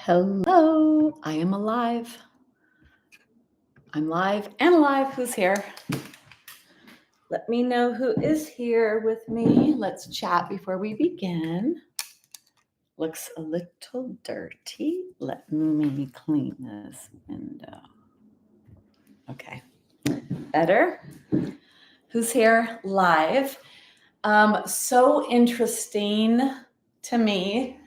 Hello, I am alive. I'm live and alive. Who's here? Let me know who is here with me. Let's chat before we begin. Looks a little dirty. Let me clean this window. Okay, better. Who's here live? So interesting to me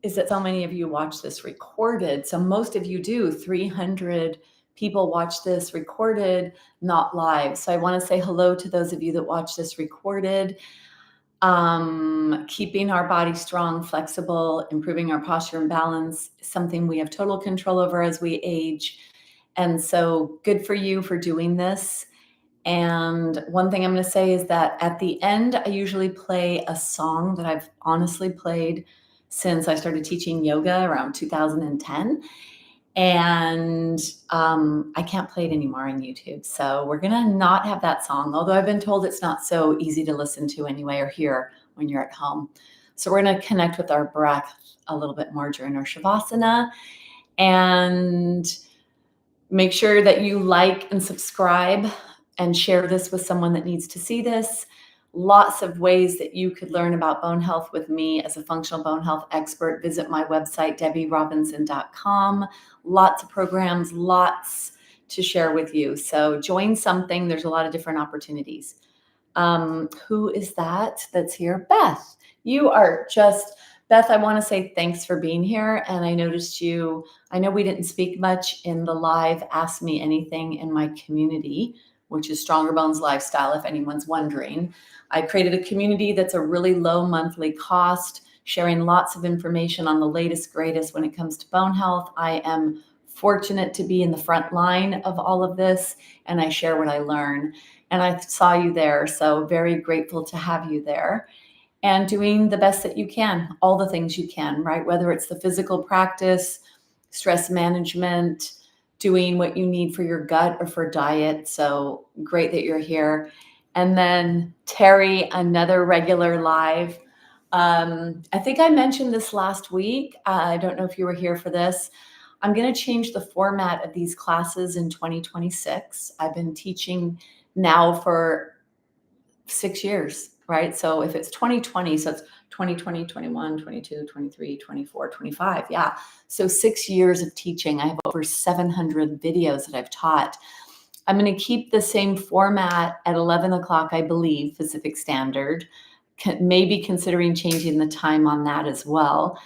is that so many of you watch this recorded. So most of you do. 300 people watch this recorded, not live. So I want to say hello to those of you that watch this recorded. Keeping our body strong, flexible, improving our posture and balance is something we have total control over as we age. And so good for you for doing this. And one thing I'm going to say is that at the end, I usually play a song that I've honestly played since I started teaching yoga around 2010. And I can't play it anymore on YouTube. So we're going to not have that song, although I've been told it's not so easy to listen to anyway or hear when you're at home. So we're going to connect with our breath a little bit more during our Shavasana. And make sure that you like and subscribe and share this with someone that needs to see this. Lots of ways that you could learn about bone health with me as a functional bone health expert. Visit my website, debbierobinson.com. Lots of programs, lots to share with you. So join something. There's a lot of different opportunities. Who is that's here? Beth. You are just, Beth, I want to say thanks for being here. And I noticed I know we didn't speak much in the live Ask Me Anything in my community, which is Stronger Bones Lifestyle, if anyone's wondering. I created a community that's a really low monthly cost, sharing lots of information on the latest, greatest when it comes to bone health. I am fortunate to be in the front line of all of this, and I share what I learn. And I saw you there, so very grateful to have you there. And doing the best that you can, all the things you can, right? Whether it's the physical practice, stress management, doing what you need for your gut or for diet. So great that you're here. And then Terry, another regular live. I think I mentioned this last week. I don't know if you were here for this. I'm going to change the format of these classes in 2026. I've been teaching now for 6 years, right? So if it's 2020, so it's 2020, 21, 22, 23, 24, 25. Yeah. So 6 years of teaching. I have over 700 videos that I've taught. I'm going to keep the same format at 11 o'clock, I believe, Pacific Standard, maybe considering changing the time on that as well,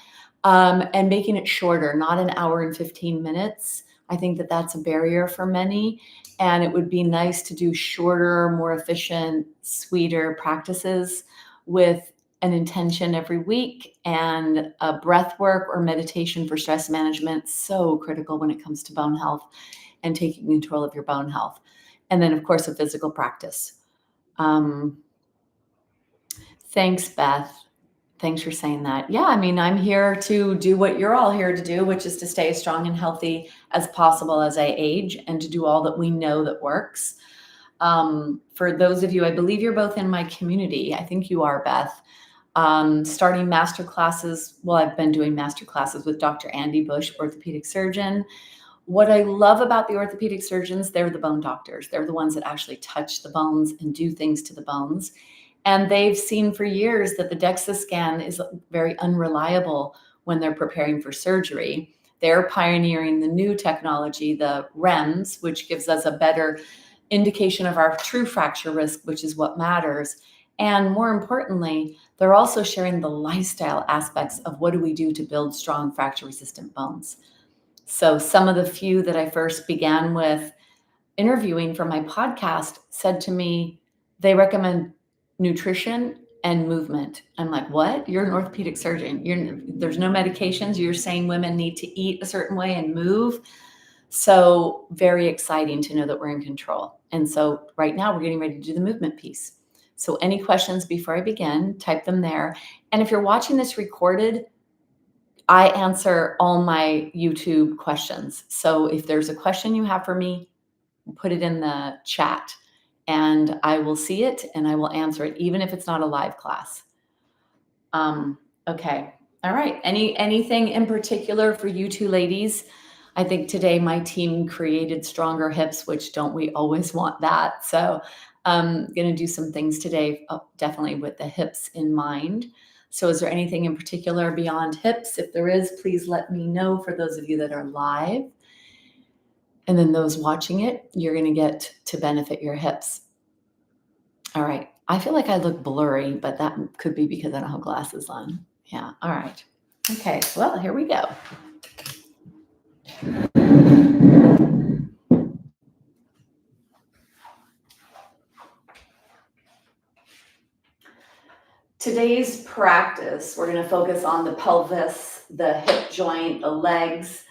and making it shorter, not an hour and 15 minutes. I think that that's a barrier for many. And it would be nice to do shorter, more efficient, sweeter practices with an intention every week, and a breath work or meditation for stress management. So critical when it comes to bone health and taking control of your bone health. And then, of course, a physical practice. Thanks, Beth. Thanks for saying that. Yeah, I mean, I'm here to do what you're all here to do, which is to stay as strong and healthy as possible as I age, and to do all that we know that works. For those of you, I believe you're both in my community. I think you are, Beth. Starting master classes. Well, I've been doing master classes with Dr. Andy Bush, orthopedic surgeon. What I love about the orthopedic surgeons, they're the bone doctors. They're the ones that actually touch the bones and do things to the bones. And they've seen for years that the DEXA scan is very unreliable when they're preparing for surgery. They're pioneering the new technology, the REMS, which gives us a better indication of our true fracture risk, which is what matters. And more importantly, they're also sharing the lifestyle aspects of what do we do to build strong fracture-resistant bones. So some of the few that I first began with interviewing for my podcast said to me, they recommend nutrition and movement. I'm like, what? You're an orthopedic surgeon. There's no medications. You're saying women need to eat a certain way and move. So very exciting to know that we're in control. And so right now we're getting ready to do the movement piece. So any questions before I begin, type them there. And if you're watching this recorded, I answer all my YouTube questions. So if there's a question you have for me, put it in the chat and I will see it and I will answer it, even if it's not a live class. Okay. All All right. Anything in particular for you two ladies? I think today my team created stronger hips, which don't we always want that? So I'm going to do some things today, definitely with the hips in mind. So is there anything in particular beyond hips? If there is, please let me know for those of you that are live. And then those watching it, you're going to get to benefit your hips. All right. I feel like I look blurry, but that could be because I don't have glasses on. Yeah. All right. Okay. Well, here we go. Today's practice, we're going to focus on the pelvis, the hip joint, the legs.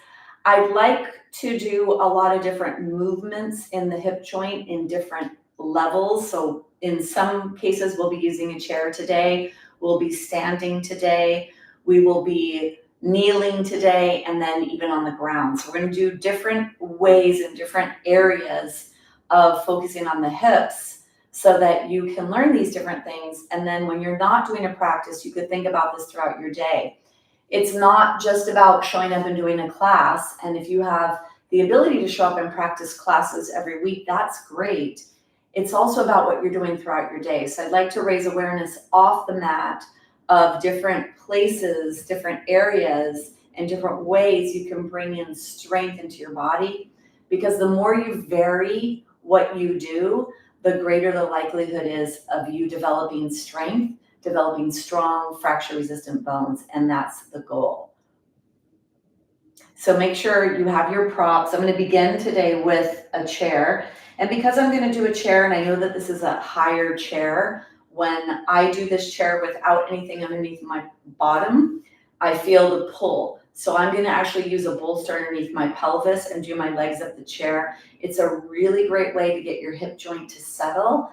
I'd like to do a lot of different movements in the hip joint in different levels. So in some cases, we'll be using a chair today. We'll be standing today. We will be kneeling today, and then even on the ground. So we're going to do different ways and different areas of focusing on the hips, so that you can learn these different things. And then when you're not doing a practice, you could think about this throughout your day. It's not just about showing up and doing a class. And if you have the ability to show up and practice classes every week, that's great. It's also about what you're doing throughout your day. So I'd like to raise awareness off the mat of different places, different areas, and different ways you can bring in strength into your body. Because the more you vary what you do, the greater the likelihood is of you developing strength, developing strong fracture-resistant bones, and that's the goal. So make sure you have your props. I'm going to begin today with a chair. And because I'm going to do a chair, and I know that this is a higher chair, when I do this chair without anything underneath my bottom, I feel the pull. So I'm going to actually use a bolster underneath my pelvis and do my legs up the chair. It's a really great way to get your hip joint to settle.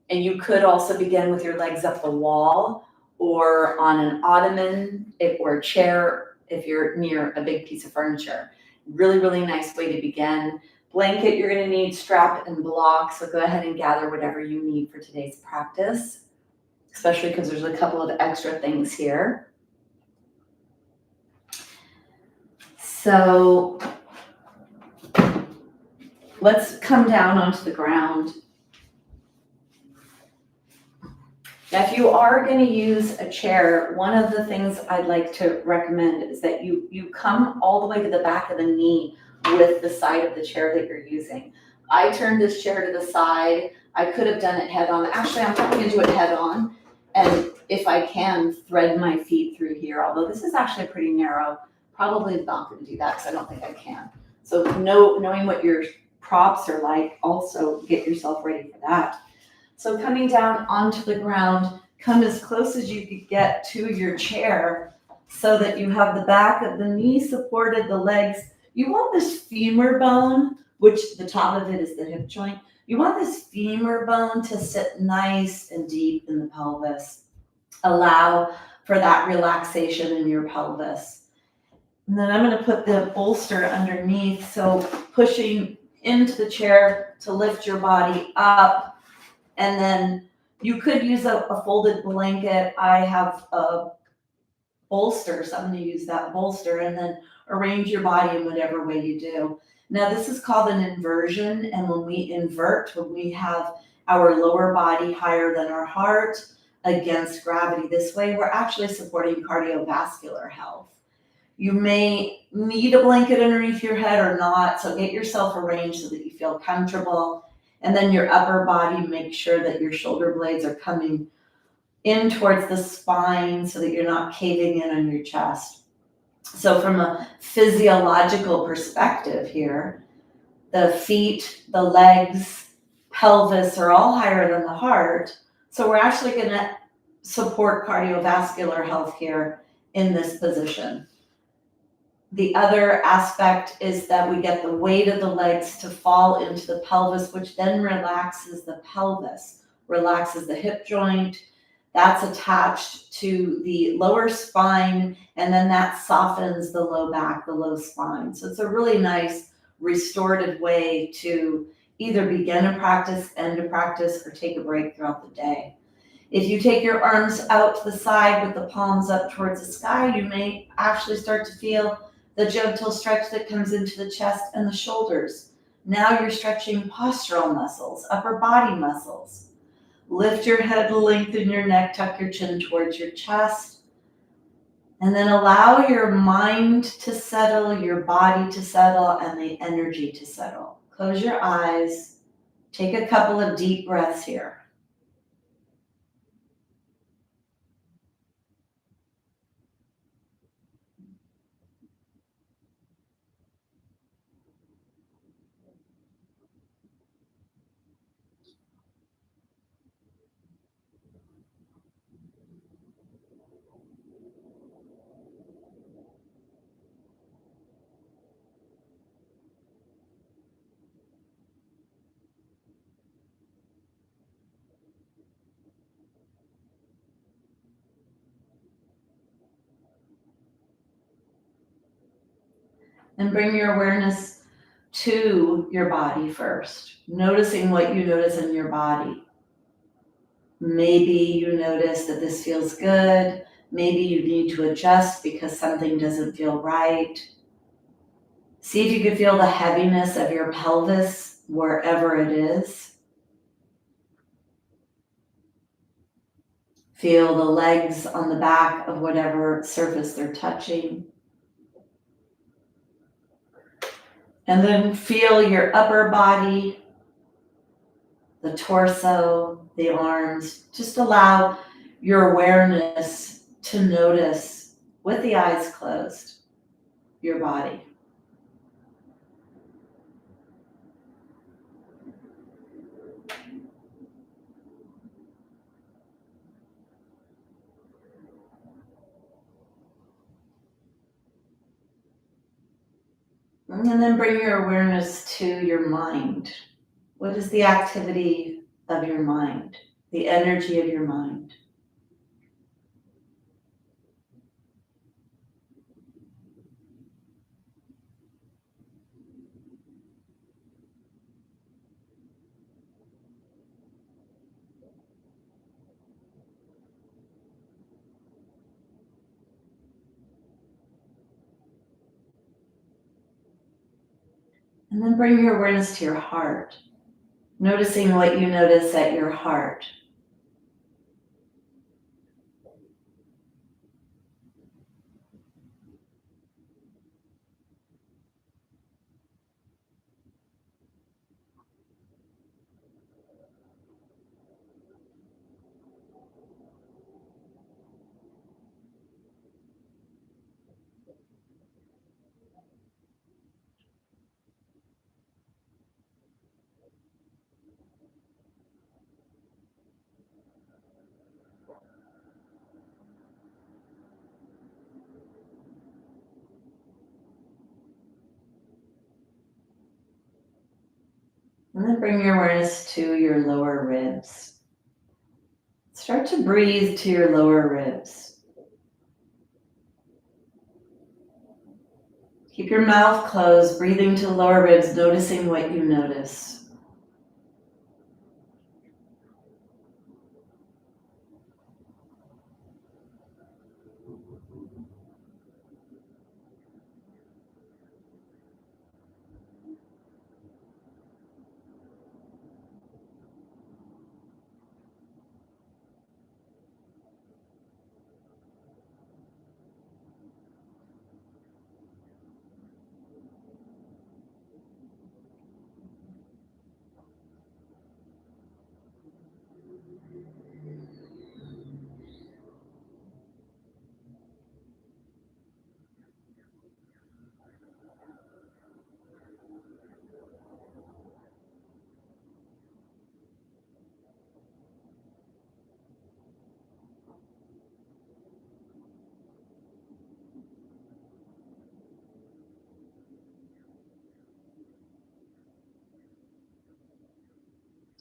And you could also begin with your legs up the wall or on an ottoman or a chair if you're near a big piece of furniture. Really, really nice way to begin. Blanket you're going to need, strap and block. So go ahead and gather whatever you need for today's practice, especially because there's a couple of extra things here. So let's come down onto the ground. Now, if you are going to use a chair, one of the things I'd like to recommend is that you come all the way to the back of the knee with the side of the chair that you're using. I turned this chair to the side. I could have done it head on. Actually, I'm probably going to do it head on. And if I can, thread my feet through here, although this is actually pretty narrow. Probably not going to do that because I don't think I can. So knowing what your props are like, also get yourself ready for that. So coming down onto the ground, come as close as you could get to your chair so that you have the back of the knee supported, the legs. You want this femur bone, which the top of it is the hip joint. You want this femur bone to sit nice and deep in the pelvis. Allow for that relaxation in your pelvis. And then I'm going to put the bolster underneath, so pushing into the chair to lift your body up. And then you could use a folded blanket. I have a bolster, so I'm going to use that bolster, and then arrange your body in whatever way you do. Now, this is called an inversion, and when we invert, when we have our lower body higher than our heart against gravity this way, we're actually supporting cardiovascular health. You may need a blanket underneath your head or not, so get yourself arranged so that you feel comfortable. And then your upper body, make sure that your shoulder blades are coming in towards the spine so that you're not caving in on your chest. So from a physiological perspective here, the feet, the legs, pelvis are all higher than the heart. So we're actually going to support cardiovascular health here in this position. The other aspect is that we get the weight of the legs to fall into the pelvis, which then relaxes the pelvis, relaxes the hip joint. That's attached to the lower spine, and then that softens the low back, the low spine. So it's a really nice restorative way to either begin a practice, end a practice, or take a break throughout the day. If you take your arms out to the side with the palms up towards the sky, you may actually start to feel the gentle stretch that comes into the chest and the shoulders. Now you're stretching postural muscles, upper body muscles. Lift your head, lengthen your neck, tuck your chin towards your chest. And then allow your mind to settle, your body to settle, and the energy to settle. Close your eyes. Take a couple of deep breaths here. And bring your awareness to your body first, noticing what you notice in your body. Maybe you notice that this feels good. Maybe you need to adjust because something doesn't feel right. See if you can feel the heaviness of your pelvis wherever it is. Feel the legs on the back of whatever surface they're touching. And then feel your upper body, the torso, the arms. Just allow your awareness to notice, with the eyes closed, your body. And then bring your awareness to your mind. What is the activity of your mind? The energy of your mind. And then bring your awareness to your heart, noticing what you notice at your heart. And then bring your awareness to your lower ribs. Start to breathe to your lower ribs. Keep your mouth closed, breathing to the lower ribs, noticing what you notice.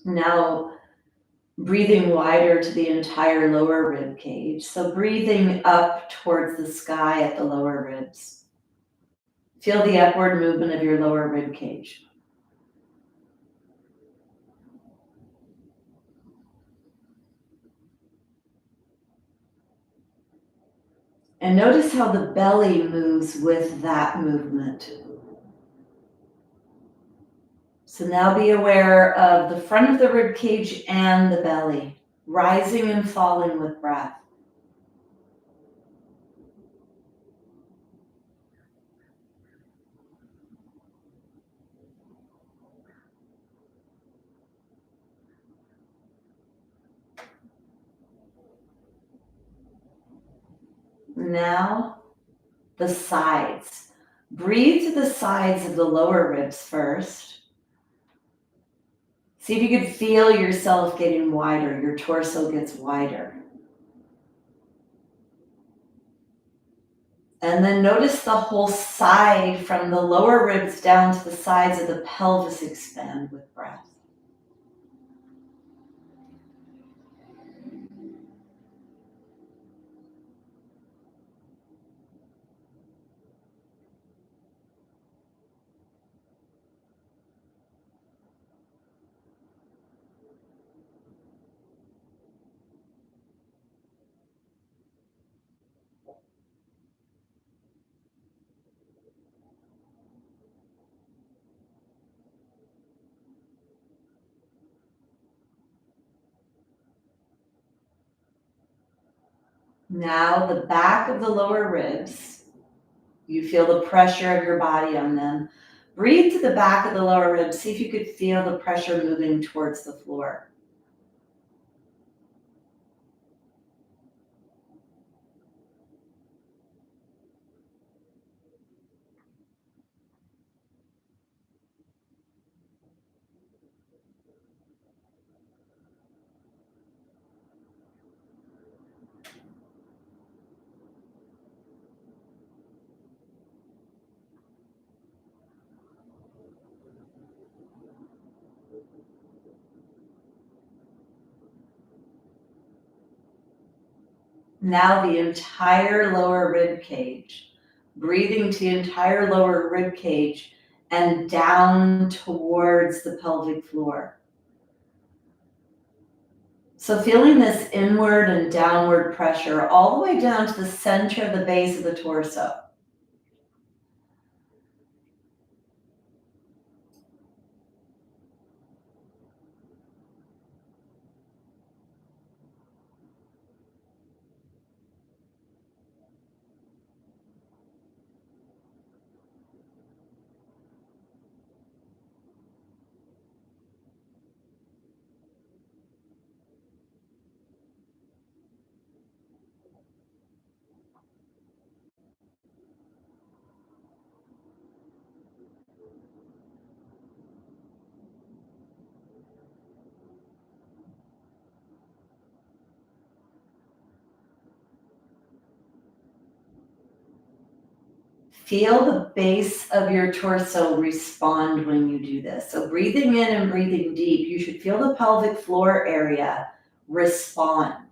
Now, breathing wider to the entire lower rib cage. So breathing up towards the sky at the lower ribs. Feel the upward movement of your lower rib cage. And notice how the belly moves with that movement. So now be aware of the front of the rib cage and the belly, rising and falling with breath. Now, the sides. Breathe to the sides of the lower ribs first. See if you can feel yourself getting wider, your torso gets wider. And then notice the whole side from the lower ribs down to the sides of the pelvis expand with breath. Now the back of the lower ribs, you feel the pressure of your body on them. Breathe to the back of the lower ribs. See if you could feel the pressure moving towards the floor. Now the entire lower rib cage. Breathing to the entire lower rib cage and down towards the pelvic floor. So feeling this inward and downward pressure all the way down to the center of the base of the torso. Feel the base of your torso respond when you do this. So breathing in and breathing deep, you should feel the pelvic floor area respond.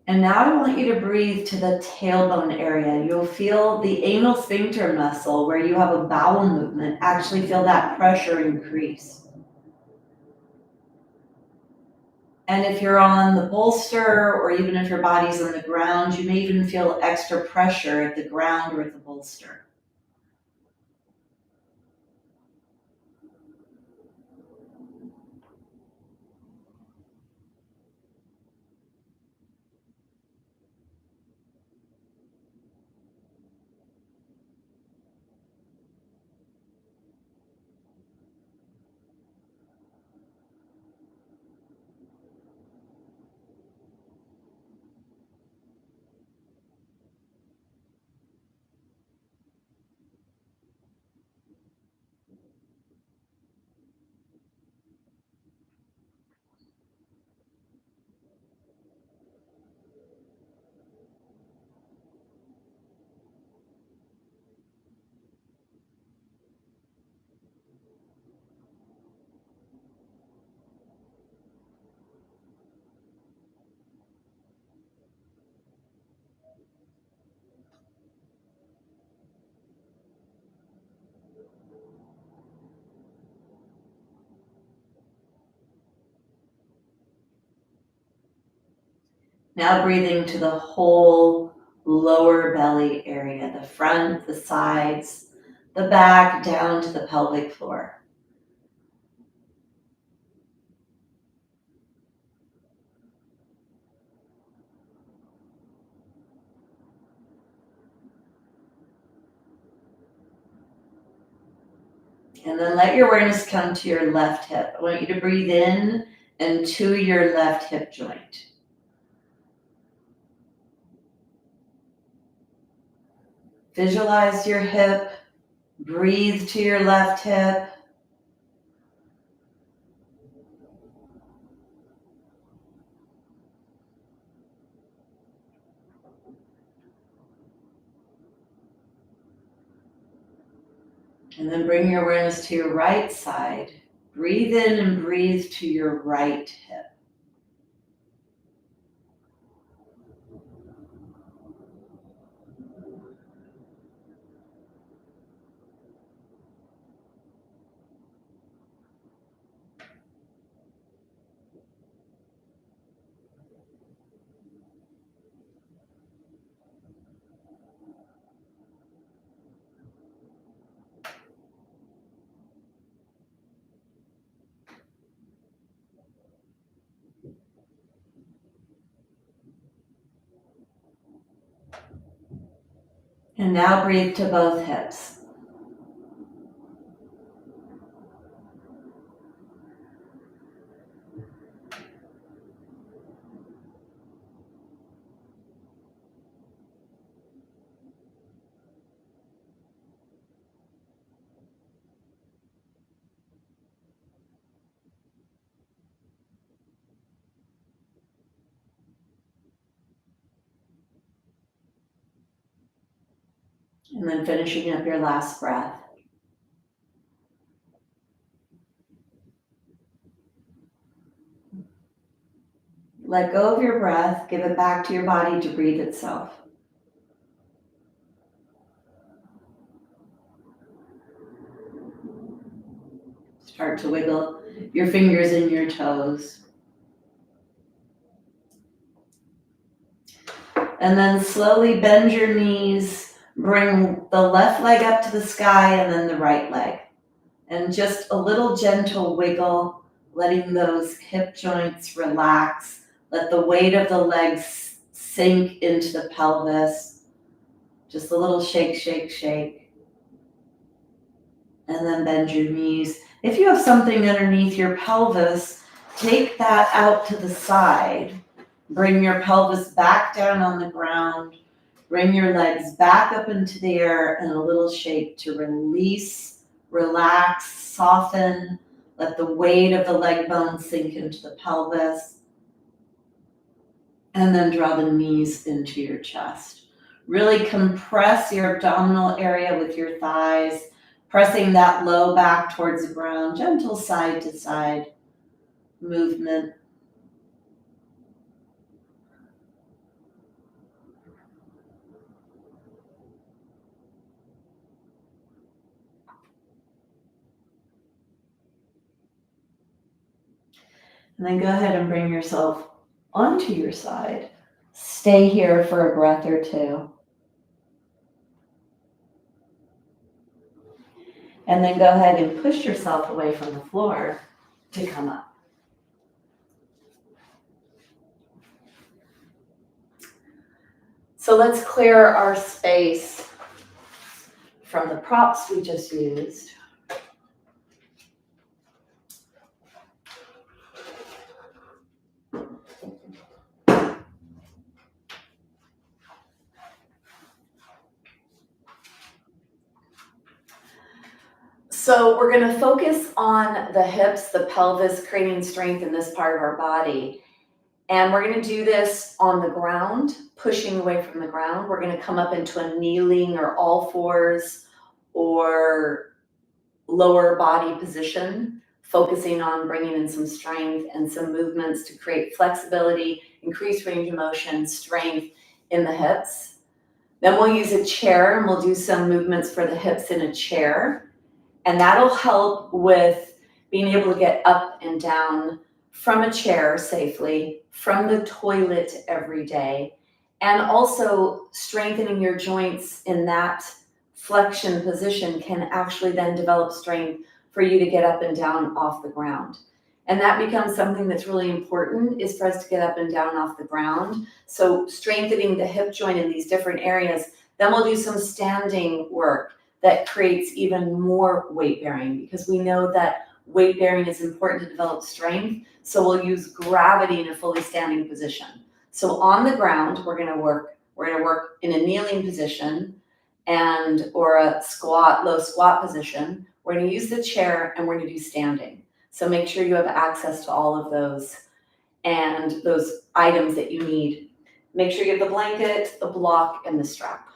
And now I want you to breathe to the tailbone area. You'll feel the anal sphincter muscle where you have a bowel movement. Actually feel that pressure increase. And if you're on the bolster or even if your body's on the ground, you may even feel extra pressure at the ground or at the bolster. Now breathing to the whole lower belly area, the front, the sides, the back, down to the pelvic floor. And then let your awareness come to your left hip. I want you to breathe in and to your left hip joint. Visualize your hip. Breathe to your left hip. And then bring your awareness to your right side. Breathe in and breathe to your right hip. And now breathe to both hips. And then finishing up your last breath. Let go of your breath. Give it back to your body to breathe itself. Start to wiggle your fingers and your toes. And then slowly bend your knees. Bring the left leg up to the sky and then the right leg. And just a little gentle wiggle, letting those hip joints relax. Let the weight of the legs sink into the pelvis. Just a little shake, shake, shake. And then bend your knees. If you have something underneath your pelvis, take that out to the side. Bring your pelvis back down on the ground. Bring your legs back up into the air and a little shake to release, relax, soften. Let the weight of the leg bones sink into the pelvis. And then draw the knees into your chest. Really compress your abdominal area with your thighs, pressing that low back towards the ground, gentle side to side movement. And then go ahead and bring yourself onto your side. Stay here for a breath or two. And then go ahead and push yourself away from the floor to come up. So let's clear our space from the props we just used. So we're going to focus on the hips, the pelvis, creating strength in this part of our body. And we're going to do this on the ground, pushing away from the ground. We're going to come up into a kneeling or all fours or lower body position, focusing on bringing in some strength and some movements to create flexibility, increase range of motion, strength in the hips. Then we'll use a chair and we'll do some movements for the hips in a chair. And that'll help with being able to get up and down from a chair safely, from the toilet every day, and also strengthening your joints in that flexion position can actually then develop strength for you to get up and down off the ground. And that becomes something that's really important, is for us to get up and down off the ground. So strengthening the hip joint in these different areas. Then we'll do some standing work that creates even more weight bearing, because we know that weight bearing is important to develop strength. So we'll use gravity in a fully standing position. So on the ground, we're gonna work in a kneeling position or a low squat position. We're gonna use the chair, and we're gonna do standing. So make sure you have access to all of those and those items that you need. Make sure you have the blanket, the block, and the strap.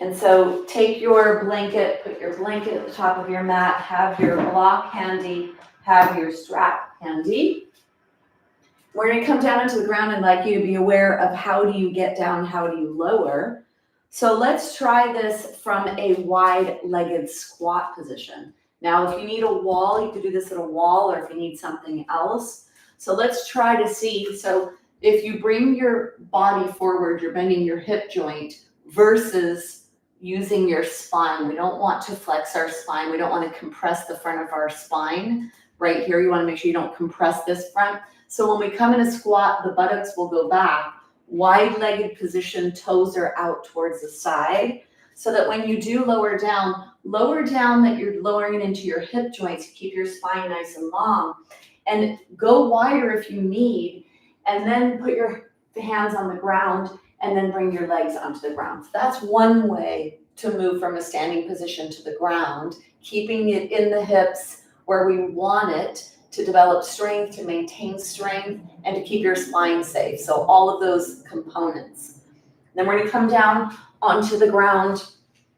And so take your blanket, put your blanket at the top of your mat, have your block handy, have your strap handy. We're gonna come down into the ground and like you to be aware of how do you get down, how do you lower. So let's try this from a wide-legged squat position. Now, if you need a wall, you could do this at a wall, or if you need something else. So let's try to see. So if you bring your body forward, you're bending your hip joint versus using your spine. We don't want to flex our spine. We don't want to compress the front of our spine right here. You want to make sure you don't compress this front. So when we come in a squat, the buttocks will go back. Wide-legged position, toes are out towards the side, so that when you do lower down that you're lowering it into your hip joints to keep your spine nice and long, and go wider if you need, and then put your hands on the ground and then bring your legs onto the ground. So that's one way to move from a standing position to the ground, keeping it in the hips where we want it to develop strength, to maintain strength, and to keep your spine safe. So all of those components. Then we're gonna come down onto the ground.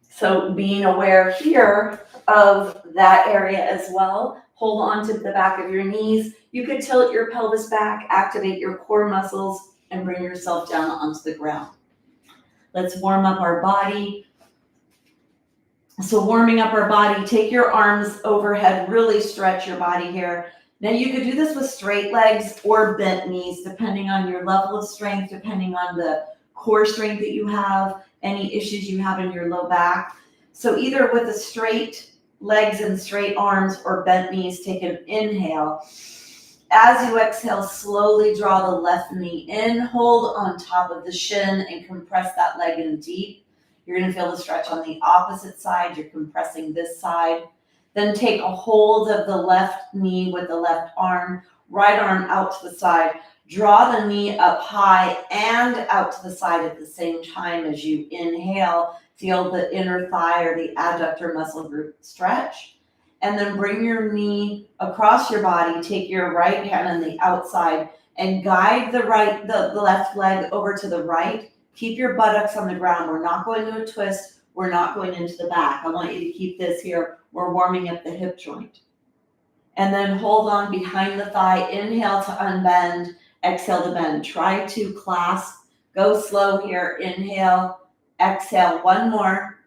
So being aware here of that area as well. Hold on to the back of your knees. You could tilt your pelvis back, activate your core muscles, and bring yourself down onto the ground. Let's warm up our body. So warming up our body, take your arms overhead, really stretch your body here. Now you could do this with straight legs or bent knees, depending on your level of strength, depending on the core strength that you have, any issues you have in your low back. So either with the straight legs and straight arms or bent knees, take an inhale. As you exhale, slowly draw the left knee in, hold on top of the shin and compress that leg in deep. You're gonna feel the stretch on the opposite side. You're compressing this side. Then take a hold of the left knee with the left arm, right arm out to the side. Draw the knee up high and out to the side at the same time as you inhale. Feel the inner thigh or the adductor muscle group stretch. And then bring your knee across your body. Take your right hand on the outside and guide the left leg over to the right. Keep your buttocks on the ground. We're not going to a twist. We're not going into the back. I want you to keep this here. We're warming up the hip joint. And then hold on behind the thigh. Inhale to unbend. Exhale to bend. Try to clasp. Go slow here. Inhale. Exhale. One more.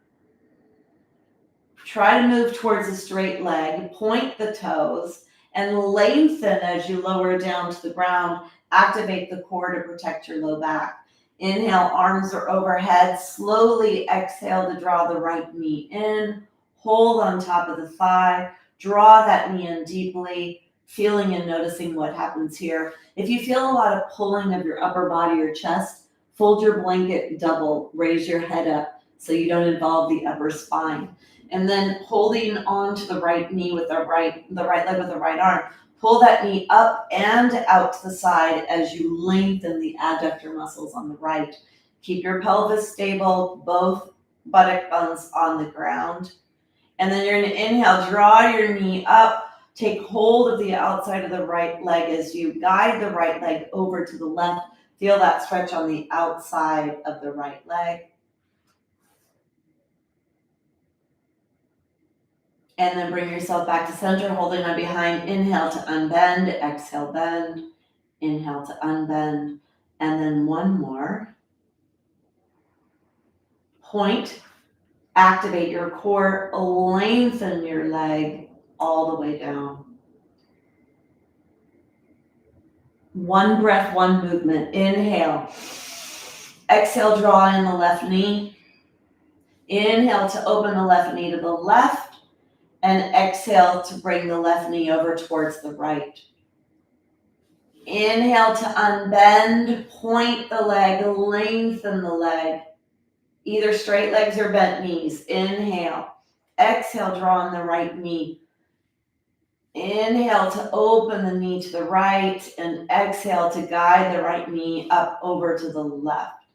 Try to move towards a straight leg. Point the toes and lengthen as you lower down to the ground. Activate the core to protect your low back. Inhale, arms are overhead. Slowly exhale to draw the right knee in. Hold on top of the thigh. Draw that knee in deeply, feeling and noticing what happens here. If you feel a lot of pulling of your upper body or chest, fold your blanket double, raise your head up so you don't involve the upper spine. And then holding on to the right knee with the right leg with the right arm, pull that knee up and out to the side as you lengthen the adductor muscles on the right. Keep your pelvis stable, both buttock bones on the ground. And then you're gonna inhale, draw your knee up, take hold of the outside of the right leg as you guide the right leg over to the left. Feel that stretch on the outside of the right leg. And then bring yourself back to center, holding on behind. Inhale to unbend, exhale, bend. Inhale to unbend, and then one more. Point, Activate your core, lengthen your leg all the way down. One breath, one movement. Inhale. Exhale, draw in the left knee. Inhale to open the left knee to the left, and exhale to bring the left knee over towards the right. Inhale to unbend, point the leg, lengthen the leg, either straight legs or bent knees. Inhale. Exhale, draw in the right knee. Inhale to open the knee to the right, and exhale to guide the right knee up over to the left.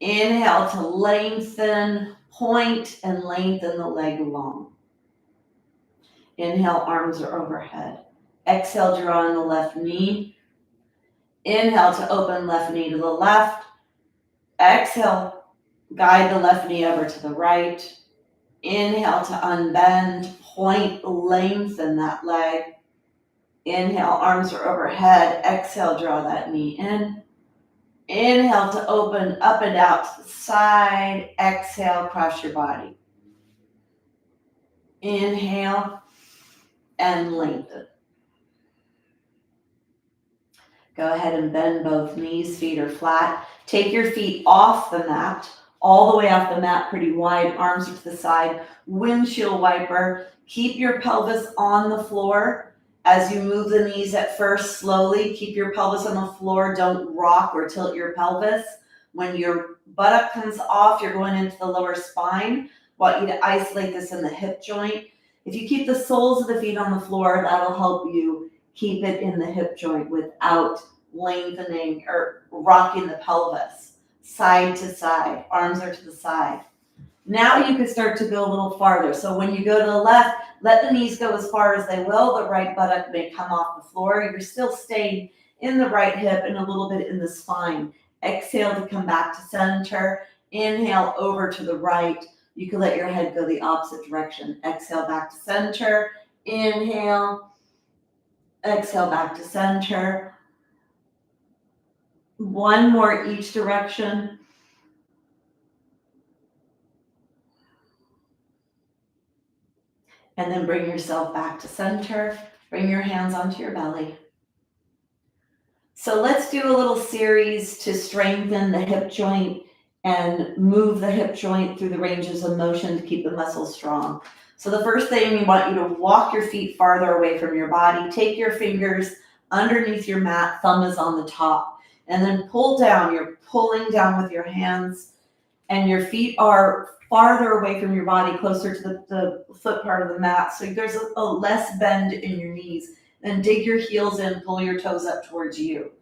Inhale to lengthen, point, and lengthen the leg long. Inhale, arms are overhead. Exhale, draw in the left knee. Inhale to open left knee to the left. Exhale, guide the left knee over to the right. Inhale to unbend, point, lengthen that leg. Inhale, arms are overhead. Exhale, draw that knee in. Inhale to open up and out to the side. Exhale, cross your body. Inhale and lengthen. Go ahead and bend both knees, feet are flat. Take your feet off the mat, all the way off the mat, pretty wide, arms are to the side. Windshield wiper. Keep your pelvis on the floor. As you move the knees at first, slowly keep your pelvis on the floor. Don't rock or tilt your pelvis. When your buttock comes off, you're going into the lower spine. I want you to isolate this in the hip joint. If you keep the soles of the feet on the floor, that'll help you keep it in the hip joint without lengthening or rocking the pelvis. Side to side, arms are to the side. Now you can start to go a little farther. So when you go to the left, let the knees go as far as they will. The right buttock may come off the floor. You're still staying in the right hip and a little bit in the spine. Exhale to come back to center. Inhale over to the right. You can let your head go the opposite direction. Exhale back to center. Inhale. Exhale back to center. One more each direction. And then bring yourself back to center. Bring your hands onto your belly. So let's do a little series to strengthen the hip joint and move the hip joint through the ranges of motion to keep the muscles strong. So the first thing, we want you to walk your feet farther away from your body. Take your fingers underneath your mat, thumb is on the top, and then pull down. You're pulling down with your hands, and your feet are farther away from your body, closer to the foot part of the mat. So there's a less bend in your knees. Then dig your heels in, pull your toes up towards you.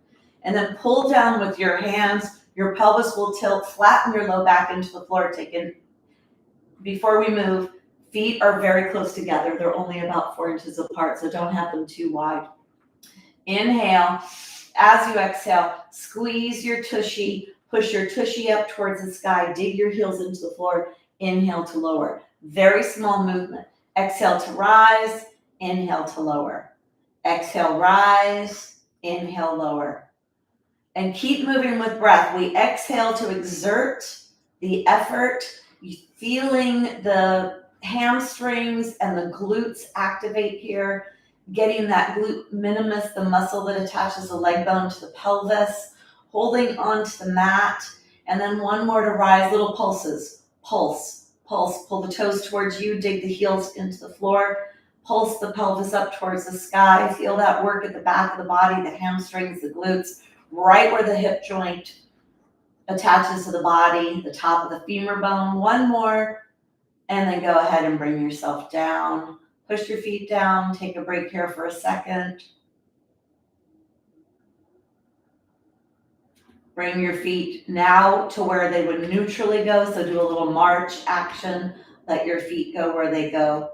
And then pull down with your hands. Your pelvis will tilt, flatten your low back into the floor. Before we move, feet are very close together. They're only about 4 inches apart, so don't have them too wide. Inhale. As you exhale, squeeze your tushy. Push your tushy up towards the sky. Dig your heels into the floor. Inhale to lower. Very small movement. Exhale to rise. Inhale to lower. Exhale, rise. Inhale, lower. And keep moving with breath. We exhale to exert the effort. Feeling the hamstrings and the glutes activate here. Getting that glute minimus, the muscle that attaches the leg bone to the pelvis. Holding onto the mat, and then one more to rise, little pulses. Pulse, pulse, pull the toes towards you, dig the heels into the floor, pulse the pelvis up towards the sky. Feel that work at the back of the body, the hamstrings, the glutes, right where the hip joint attaches to the body, the top of the femur bone. One more, and then go ahead and bring yourself down. Push your feet down, take a break here for a second. Bring your feet now to where they would neutrally go. So do a little march action. Let your feet go where they go.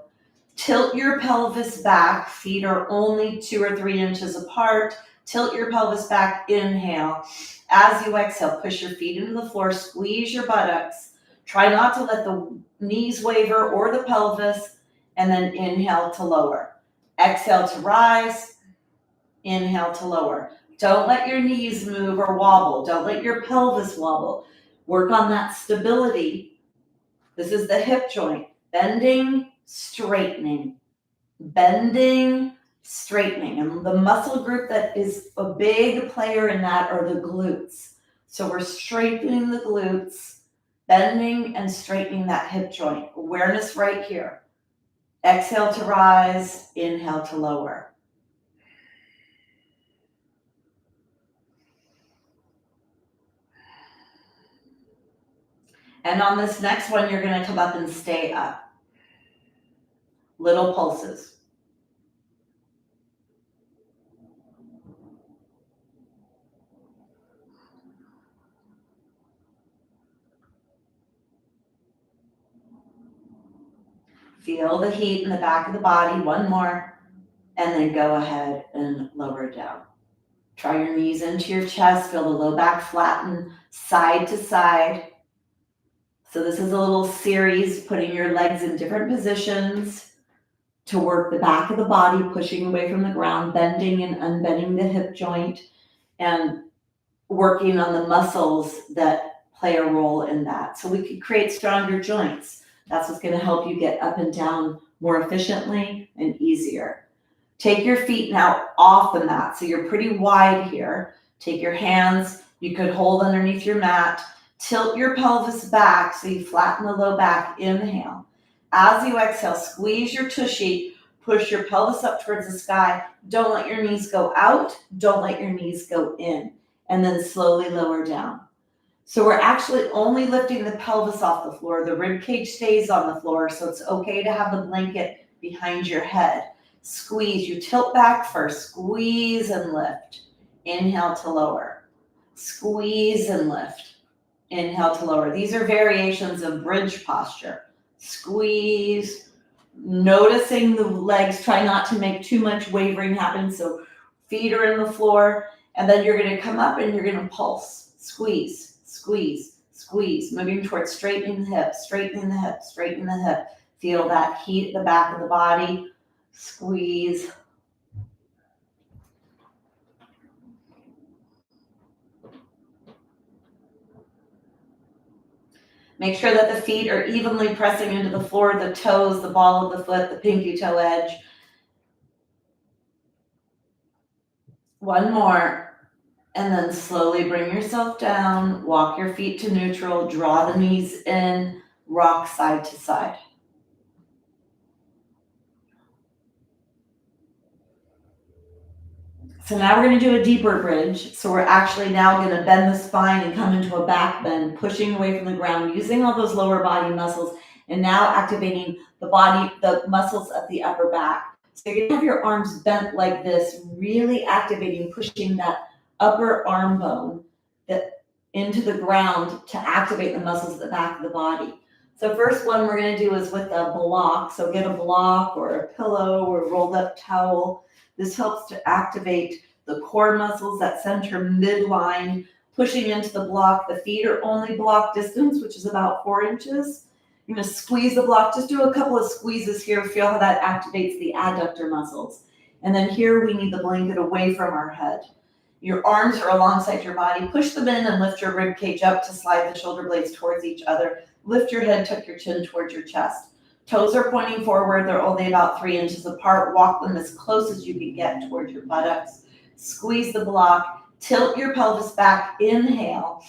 Tilt your pelvis back. Feet are only 2 or 3 inches apart. Tilt your pelvis back. Inhale. As you exhale, push your feet into the floor. Squeeze your buttocks. Try not to let the knees waver or the pelvis. And then inhale to lower. Exhale to rise. Inhale to lower. Don't let your knees move or wobble. Don't let your pelvis wobble. Work on that stability. This is the hip joint. Bending, straightening. Bending, straightening. And the muscle group that is a big player in that are the glutes. So we're straightening the glutes, bending and straightening that hip joint. Awareness right here. Exhale to rise, inhale to lower. And on this next one, you're going to come up and stay up. Little pulses. Feel the heat in the back of the body. One more. And then go ahead and lower down. Draw your knees into your chest. Feel the low back flatten side to side. So this is a little series, putting your legs in different positions to work the back of the body, pushing away from the ground, bending and unbending the hip joint, and working on the muscles that play a role in that. So we could create stronger joints. That's what's going to help you get up and down more efficiently and easier. Take your feet now off the mat. So you're pretty wide here. Take your hands. You could hold underneath your mat. Tilt your pelvis back so you flatten the low back. Inhale. As you exhale, squeeze your tushy. Push your pelvis up towards the sky. Don't let your knees go out. Don't let your knees go in. And then slowly lower down. So we're actually only lifting the pelvis off the floor. The rib cage stays on the floor, so it's okay to have the blanket behind your head. Squeeze. You tilt back first. Squeeze and lift. Inhale to lower. Squeeze and lift. Inhale to lower. These are variations of bridge posture. Squeeze. Noticing the legs. Try not to make too much wavering happen. So feet are in the floor. And then you're going to come up and you're going to pulse. Squeeze, squeeze, squeeze. Moving towards straightening the hip, straightening the hip, straightening the hip. Feel that heat at the back of the body. Squeeze. Make sure that the feet are evenly pressing into the floor, the toes, the ball of the foot, the pinky toe edge. One more. And then slowly bring yourself down, walk your feet to neutral, draw the knees in, rock side to side. So now we're going to do a deeper bridge. So we're actually now going to bend the spine and come into a back bend, pushing away from the ground, using all those lower body muscles, and now activating the body, the muscles of the upper back. So you're going to have your arms bent like this, really activating, pushing that upper arm bone into the ground to activate the muscles at the back of the body. So first one we're going to do is with a block. So get a block or a pillow or a rolled up towel. This helps to activate the core muscles, that center midline, pushing into the block. The feet are only block distance, which is about 4 inches. You're going to squeeze the block. Just do a couple of squeezes here. Feel how that activates the adductor muscles. And then here we need the blanket away from our head. Your arms are alongside your body. Push them in and lift your rib cage up to slide the shoulder blades towards each other. Lift your head, tuck your chin towards your chest. Toes are pointing forward. They're only about 3 inches apart. Walk them as close as you can get towards your buttocks. Squeeze the block. Tilt your pelvis back. Inhale.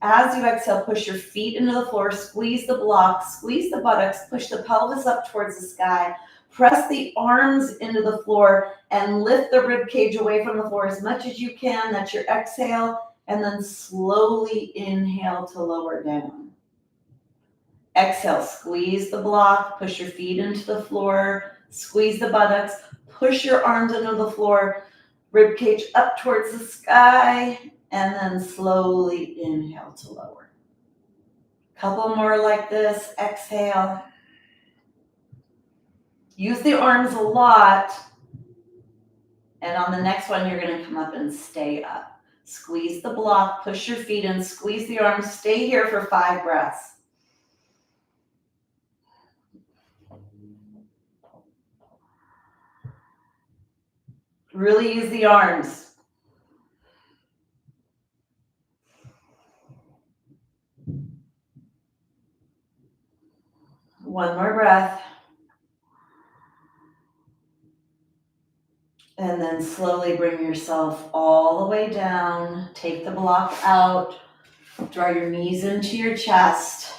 As you exhale, push your feet into the floor. Squeeze the block. Squeeze the buttocks. Push the pelvis up towards the sky. Press the arms into the floor and lift the rib cage away from the floor as much as you can. That's your exhale. And then slowly inhale to lower down. Exhale, squeeze the block, push your feet into the floor, squeeze the buttocks, push your arms into the floor, rib cage up towards the sky, and then slowly inhale to lower. Couple more like this. Exhale. Use the arms a lot. And on the next one, you're going to come up and stay up. Squeeze the block, push your feet in, squeeze the arms, stay here for 5 breaths. Really use the arms. One more breath. And then slowly bring yourself all the way down. Take the block out. Draw your knees into your chest.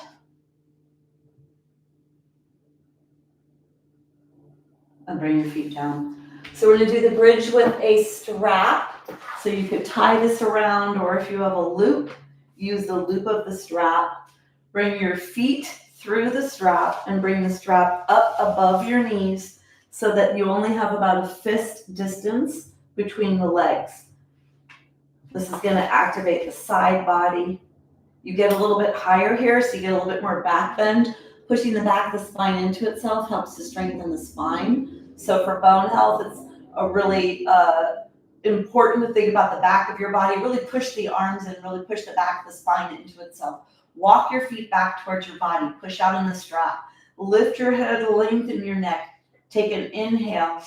And bring your feet down. So we're going to do the bridge with a strap. So you could tie this around, or if you have a loop, use the loop of the strap. Bring your feet through the strap and bring the strap up above your knees so that you only have about a fist distance between the legs. This is going to activate the side body. You get a little bit higher here, so you get a little bit more back bend. Pushing the back of the spine into itself helps to strengthen the spine. So for bone health, it's a really important thing about the back of your body. Really push the arms and really push the back of the spine into itself. Walk your feet back towards your body. Push out on the strap. Lift your head, lengthen your neck. Take an inhale.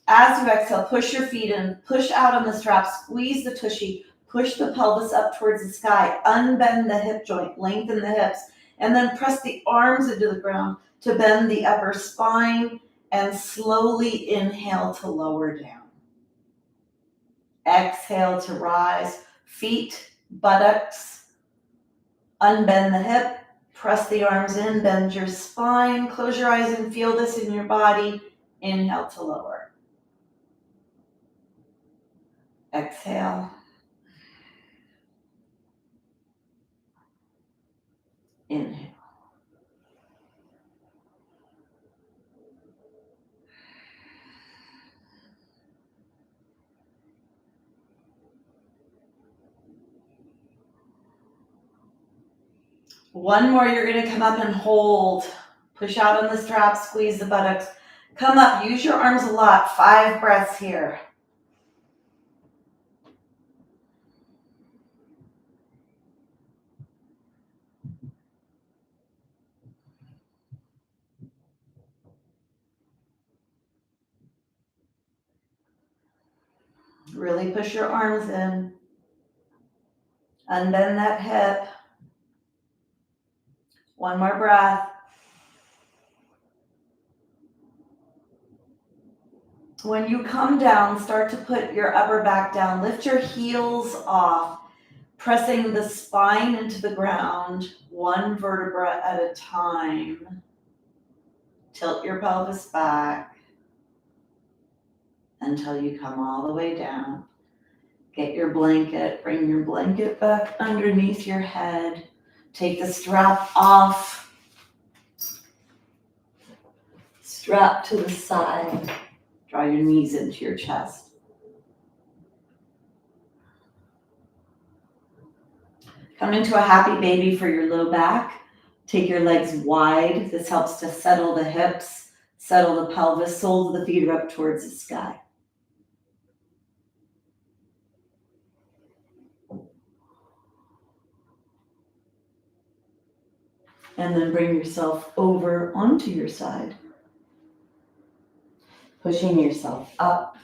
As you exhale, push your feet in. Push out on the strap. Squeeze the tushy. Push the pelvis up towards the sky. Unbend the hip joint. Lengthen the hips. And then press the arms into the ground to bend the upper spine. And slowly inhale to lower down. Exhale to rise. Feet, buttocks. Unbend the hip. Press the arms in. Bend your spine. Close your eyes and feel this in your body. Inhale to lower. Exhale. Inhale. One more, you're going to come up and hold. Push out on the strap, squeeze the buttocks. Come up, use your arms a lot. 5 breaths here. Really push your arms in. Unbend that hip. One more breath. When you come down, start to put your upper back down. Lift your heels off, pressing the spine into the ground, one vertebra at a time. Tilt your pelvis back until you come all the way down. Get your blanket, bring your blanket back underneath your head. Take the strap off. Strap to the side. Draw your knees into your chest. Come into a happy baby for your low back. Take your legs wide. This helps to settle the hips, settle the pelvis, soles of the feet are up towards the sky. And then bring yourself over onto your side. Pushing yourself up.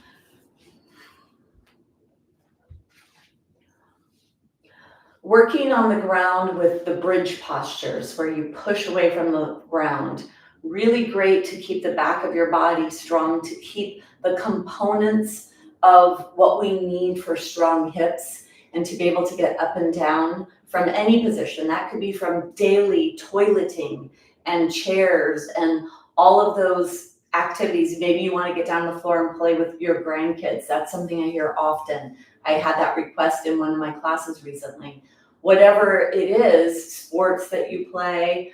Working on the ground with the bridge postures where you push away from the ground. Really great to keep the back of your body strong, to keep the components of what we need for strong hips and to be able to get up and down from any position. That could be from daily toileting and chairs and all of those activities. Maybe you want to get down on the floor and play with your grandkids. That's something I hear often. I had that request in one of my classes recently. Whatever it is, sports that you play,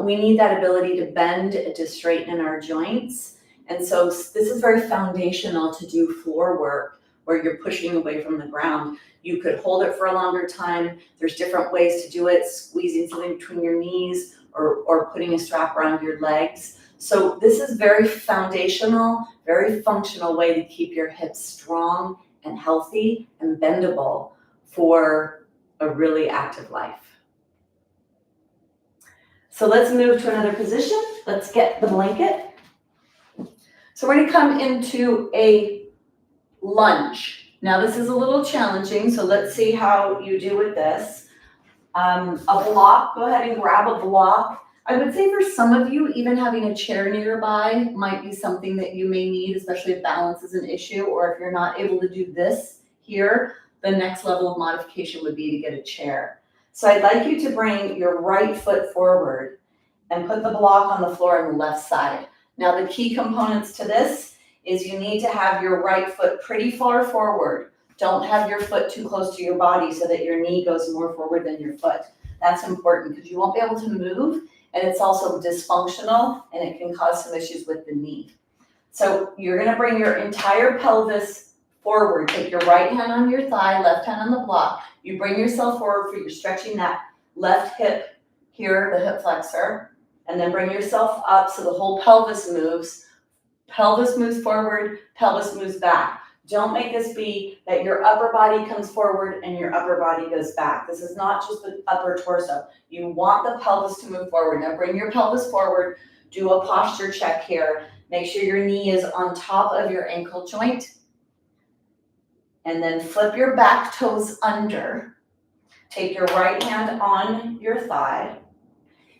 we need that ability to bend, to straighten our joints. And so this is very foundational to do floor work where you're pushing away from the ground. You could hold it for a longer time. There's different ways to do it, squeezing something between your knees or putting a strap around your legs. So this is very foundational, very functional way to keep your hips strong and healthy and bendable for a really active life. So let's move to another position. Let's get the blanket. So we're going to come into a lunge. Now this is a little challenging, so let's see how you do with this. A block, go ahead and grab a block. I would say for some of you, even having a chair nearby might be something that you may need, especially if balance is an issue, or if you're not able to do this here, the next level of modification would be to get a chair. So I'd like you to bring your right foot forward and put the block on the floor on the left side. Now the key components to this is you need to have your right foot pretty far forward. Don't have your foot too close to your body so that your knee goes more forward than your foot. That's important because you won't be able to move, and it's also dysfunctional and it can cause some issues with the knee. So you're gonna bring your entire pelvis forward. Take your right hand on your thigh, left hand on the block. You bring yourself forward, you're stretching that left hip here, the hip flexor, and then bring yourself up so the whole pelvis moves. Pelvis moves forward, pelvis moves back. Don't make this be that your upper body comes forward and your upper body goes back. This is not just the upper torso. You want the pelvis to move forward. Now bring your pelvis forward, do a posture check here. Make sure your knee is on top of your ankle joint. And then flip your back toes under. Take your right hand on your thigh.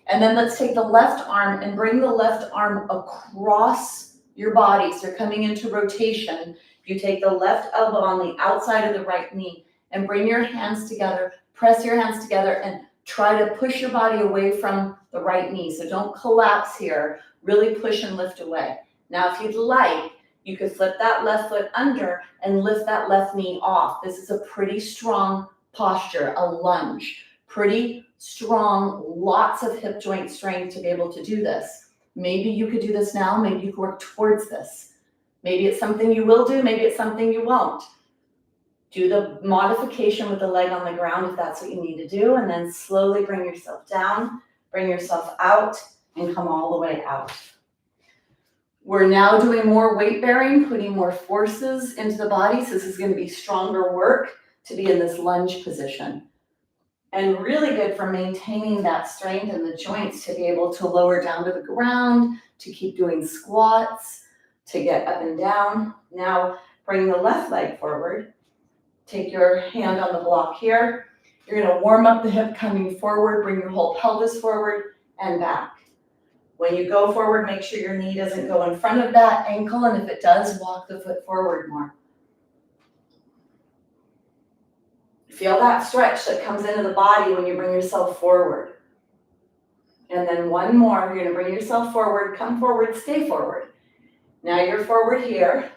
And then let's take the left arm and bring the left arm across your body. So you're coming into rotation. You take the left elbow on the outside of the right knee and bring your hands together, press your hands together and try to push your body away from the right knee. So don't collapse here, really push and lift away. Now, if you'd like, you could flip that left foot under and lift that left knee off. This is a pretty strong posture, a lunge, pretty strong, lots of hip joint strength to be able to do this. Maybe you could do this now, maybe you could work towards this. Maybe it's something you will do, maybe it's something you won't. Do the modification with the leg on the ground if that's what you need to do, and then slowly bring yourself down, bring yourself out, and come all the way out. We're now doing more weight bearing, putting more forces into the body, so this is going to be stronger work to be in this lunge position. And really good for maintaining that strength in the joints to be able to lower down to the ground, to keep doing squats, to get up and down. Now bring the left leg forward. Take your hand on the block here. You're going to warm up the hip coming forward, bring your whole pelvis forward and back. When you go forward, make sure your knee doesn't go in front of that ankle, and if it does, walk the foot forward more. Feel that stretch that comes into the body when you bring yourself forward. And then one more, you're going to bring yourself forward, come forward, stay forward. Now you're forward here.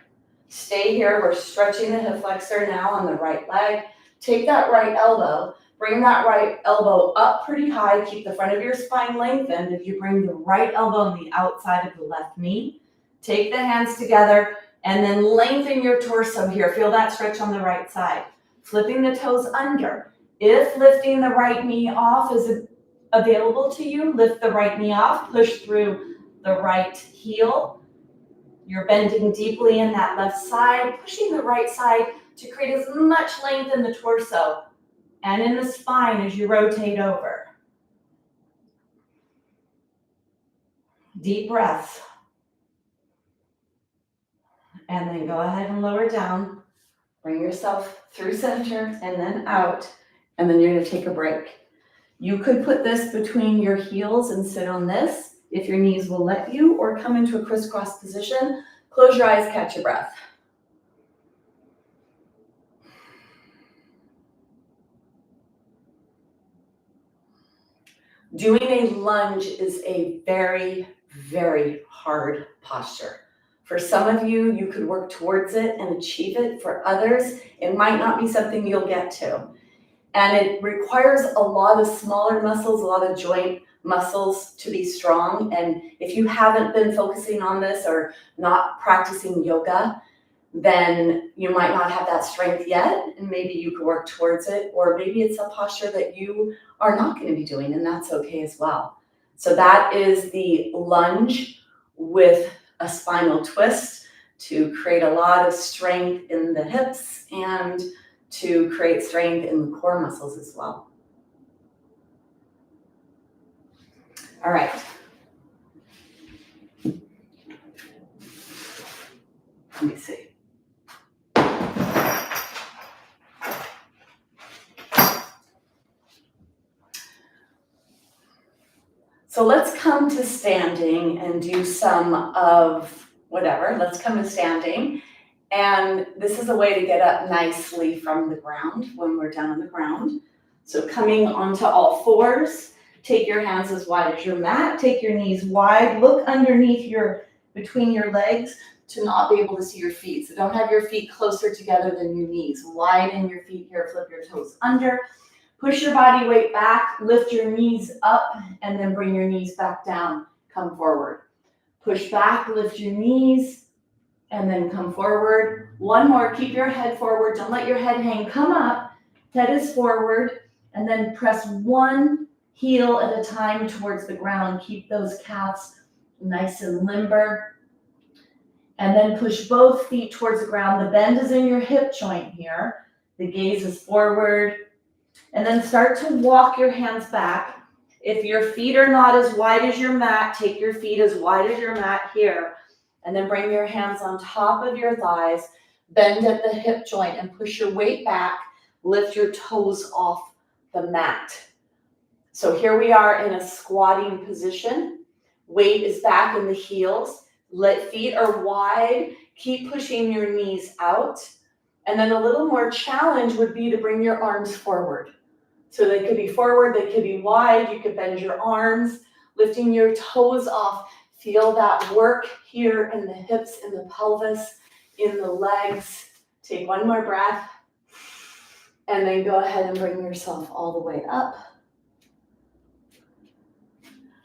Stay here. We're stretching the hip flexor now on the right leg. Take that right elbow. Bring that right elbow up pretty high. Keep the front of your spine lengthened. If you bring the right elbow on the outside of the left knee, take the hands together and then lengthen your torso here. Feel that stretch on the right side. Flipping the toes under. If lifting the right knee off is available to you, lift the right knee off. Push through the right heel. You're bending deeply in that left side, pushing the right side to create as much length in the torso and in the spine as you rotate over. Deep breaths. And then go ahead and lower down. Bring yourself through center and then out. And then you're going to take a break. You could put this between your heels and sit on this if your knees will let you, or come into a crisscross position. Close your eyes, catch your breath. Doing a lunge is a very, very hard posture. For some of you, you could work towards it and achieve it. For others, it might not be something you'll get to. And it requires a lot of smaller muscles, a lot of joint muscles to be strong. And if you haven't been focusing on this or not practicing yoga, then you might not have that strength yet, and maybe you could work towards it, or maybe it's a posture that you are not going to be doing, and that's okay as well. So that is the lunge with a spinal twist to create a lot of strength in the hips and to create strength in the core muscles as well. All right. Let me see. So let's come to standing and do some of whatever. Let's come to standing. And this is a way to get up nicely from the ground when we're down on the ground. So coming onto all fours, take your hands as wide as your mat, take your knees wide, look underneath between your legs to not be able to see your feet. So don't have your feet closer together than your knees. Widen your feet here, flip your toes under. Push your body weight back, lift your knees up, and then bring your knees back down. Come forward. Push back, lift your knees, and then come forward. One more, keep your head forward. Don't let your head hang. Come up, head is forward, and then press one heel at a time towards the ground. Keep those calves nice and limber. And then push both feet towards the ground. The bend is in your hip joint here. The gaze is forward. And then start to walk your hands back. If your feet are not as wide as your mat, take your feet as wide as your mat here. And then bring your hands on top of your thighs, bend at the hip joint and push your weight back. Lift your toes off the mat. So here we are in a squatting position. Weight is back in the heels. Feet are wide. Keep pushing your knees out. And then a little more challenge would be to bring your arms forward. So they could be forward, they could be wide. You could bend your arms, lifting your toes off. Feel that work here in the hips, in the pelvis, in the legs. Take one more breath. And then go ahead and bring yourself all the way up.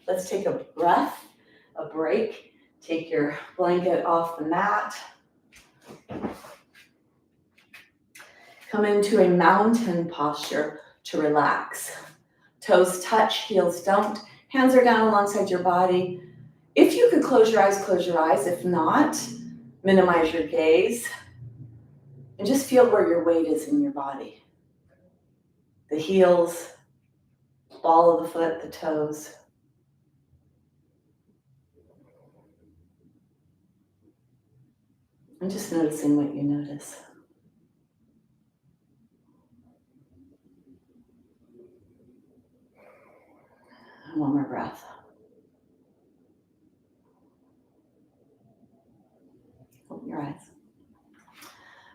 Let's take a breath, a break. Take your blanket off the mat. Come into a mountain posture to relax. Toes touch, heels don't. Hands are down alongside your body. If you could close your eyes, close your eyes. If not, minimize your gaze. And just feel where your weight is in your body. The heels, ball of the foot, the toes. And just noticing what you notice. One more breath. Open your eyes.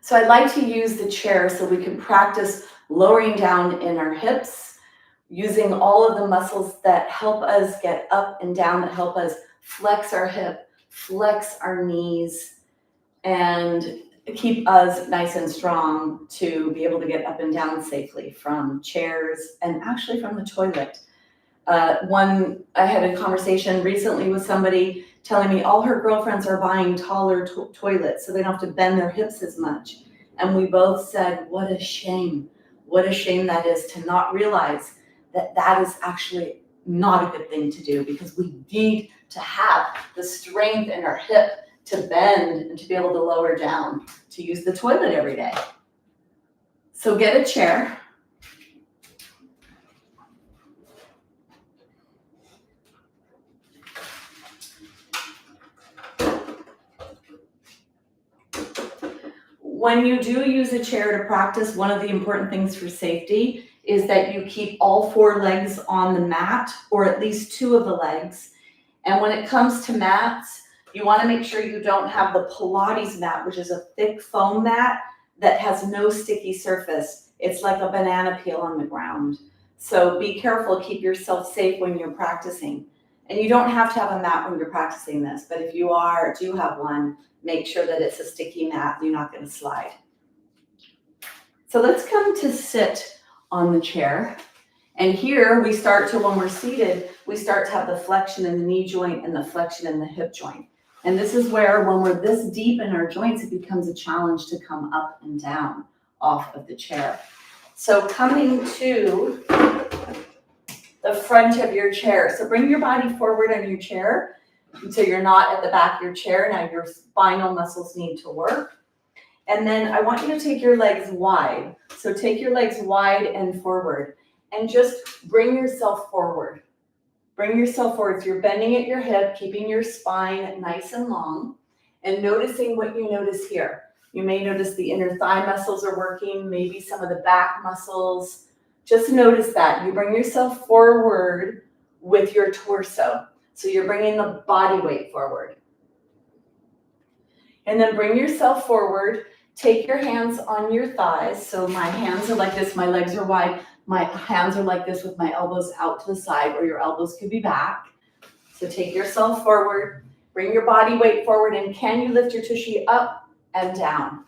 So I'd like to use the chair so we can practice lowering down in our hips, using all of the muscles that help us get up and down, that help us flex our hip, flex our knees, and keep us nice and strong to be able to get up and down safely from chairs and actually from the toilet. I had a conversation recently with somebody telling me all her girlfriends are buying taller toilets so they don't have to bend their hips as much. And we both said, what a shame. What a shame that is to not realize that that is actually not a good thing to do, because we need to have the strength in our hip to bend and to be able to lower down to use the toilet every day. So get a chair. When you do use a chair to practice, one of the important things for safety is that you keep all four legs on the mat, or at least two of the legs. And when it comes to mats, you want to make sure you don't have the Pilates mat, which is a thick foam mat that has no sticky surface. It's like a banana peel on the ground. So be careful, keep yourself safe when you're practicing. And you don't have to have a mat when you're practicing this, but if you do have one, make sure that it's a sticky mat and you're not going to slide. So let's come to sit on the chair. And here we start to, when we're seated, we start to have the flexion in the knee joint and the flexion in the hip joint. And this is where, when we're this deep in our joints, it becomes a challenge to come up and down off of the chair. So coming to the front of your chair. So bring your body forward on your chair so you're not at the back of your chair. Now your spinal muscles need to work. And then I want you to take your legs wide. So take your legs wide and forward and just bring yourself forward. Bring yourself forward. So you're bending at your hip, keeping your spine nice and long, and noticing what you notice here. You may notice the inner thigh muscles are working, maybe some of the back muscles. Just notice that. You bring yourself forward with your torso. So you're bringing the body weight forward. And then bring yourself forward. Take your hands on your thighs. So my hands are like this, my legs are wide. My hands are like this with my elbows out to the side, or your elbows could be back. So take yourself forward, bring your body weight forward, and can you lift your tushy up and down?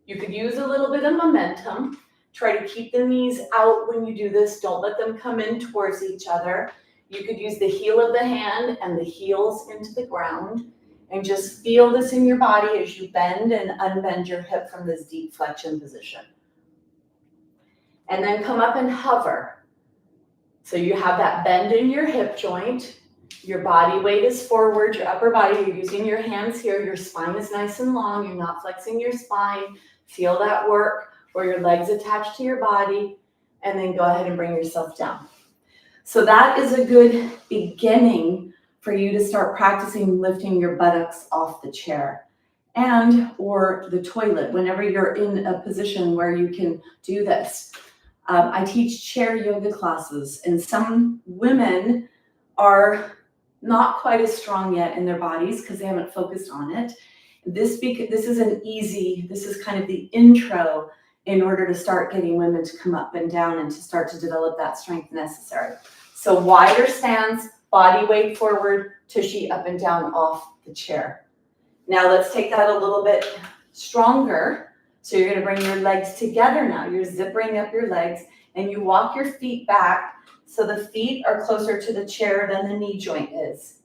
You could use a little bit of momentum. Try to keep the knees out when you do this. Don't let them come in towards each other. You could use the heel of the hand and the heels into the ground. And just feel this in your body as you bend and unbend your hip from this deep flexion position. And then come up and hover. So you have that bend in your hip joint. Your body weight is forward, your upper body, you're using your hands here. Your spine is nice and long. You're not flexing your spine. Feel that work where your legs attached to your body. And then go ahead and bring yourself down. So that is a good beginning for you to start practicing lifting your buttocks off the chair and or the toilet whenever you're in a position where you can do this. I teach chair yoga classes, and some women are not quite as strong yet in their bodies because they haven't focused on it. This is kind of the intro in order to start getting women to come up and down and to start to develop that strength necessary. So wider stance, body weight forward, tushy up and down off the chair. Now let's take that a little bit stronger. So you're going to bring your legs together now. You're zippering up your legs and you walk your feet back so the feet are closer to the chair than the knee joint is.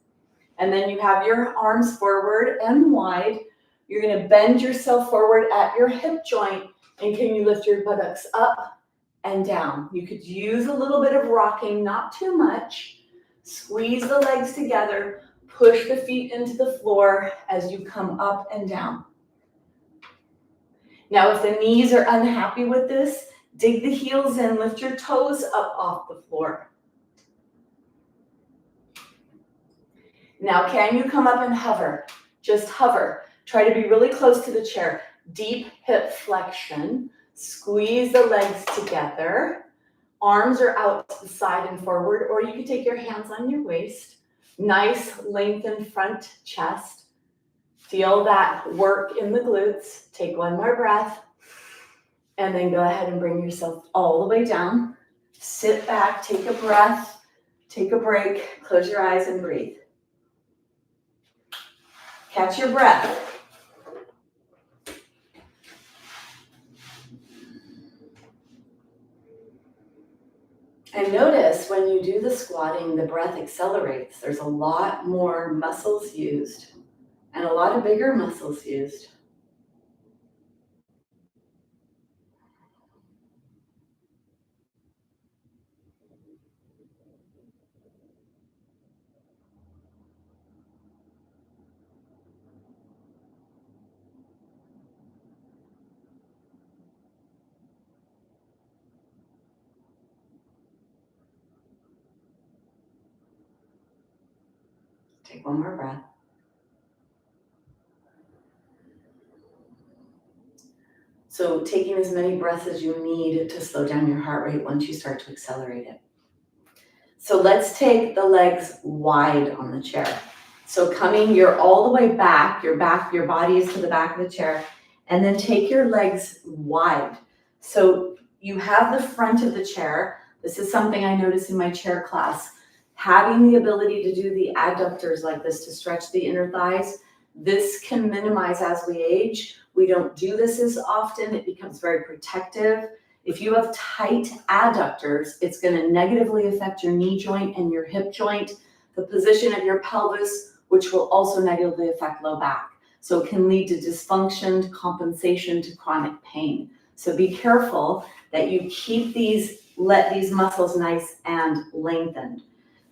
And then you have your arms forward and wide. You're going to bend yourself forward at your hip joint, and can you lift your buttocks up and down? You could use a little bit of rocking, not too much. Squeeze the legs together, push the feet into the floor as you come up and down. Now, if the knees are unhappy with this, dig the heels in, lift your toes up off the floor. Now, can you come up and hover? Just hover. Try to be really close to the chair. Deep hip flexion. Squeeze the legs together. Arms are out to the side and forward, or you can take your hands on your waist. Nice lengthened front chest. Feel that work in the glutes. Take one more breath. And then go ahead and bring yourself all the way down. Sit back, take a breath, take a break, close your eyes and breathe. Catch your breath. And notice when you do the squatting, the breath accelerates. There's a lot more muscles used and a lot of bigger muscles used. Take one more breath. So taking as many breaths as you need to slow down your heart rate once you start to accelerate it. So let's take the legs wide on the chair. So you're all the way back, your body is to the back of the chair, and then take your legs wide. So you have the front of the chair. This is something I noticed in my chair class. Having the ability to do the adductors like this to stretch the inner thighs, this can minimize as we age. We don't do this as often. It becomes very protective. If you have tight adductors, it's going to negatively affect your knee joint and your hip joint, the position of your pelvis, which will also negatively affect low back. So it can lead to dysfunction, to compensation, to chronic pain. So be careful that you let these muscles nice and lengthened.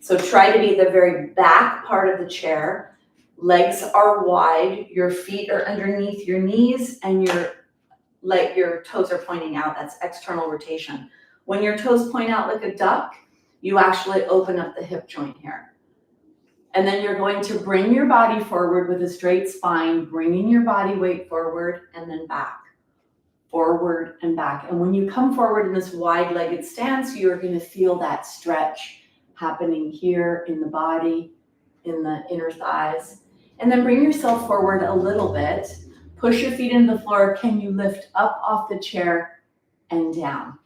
So try to be the very back part of the chair. Legs are wide, your feet are underneath your knees, and your toes are pointing out. That's external rotation. When your toes point out like a duck, you actually open up the hip joint here. And then you're going to bring your body forward with a straight spine, bringing your body weight forward and then back, forward and back. And when you come forward in this wide-legged stance, you're going to feel that stretch happening here in the body in the inner thighs. And then bring yourself forward a little bit. Push your feet into the floor. Can you lift up off the chair and down?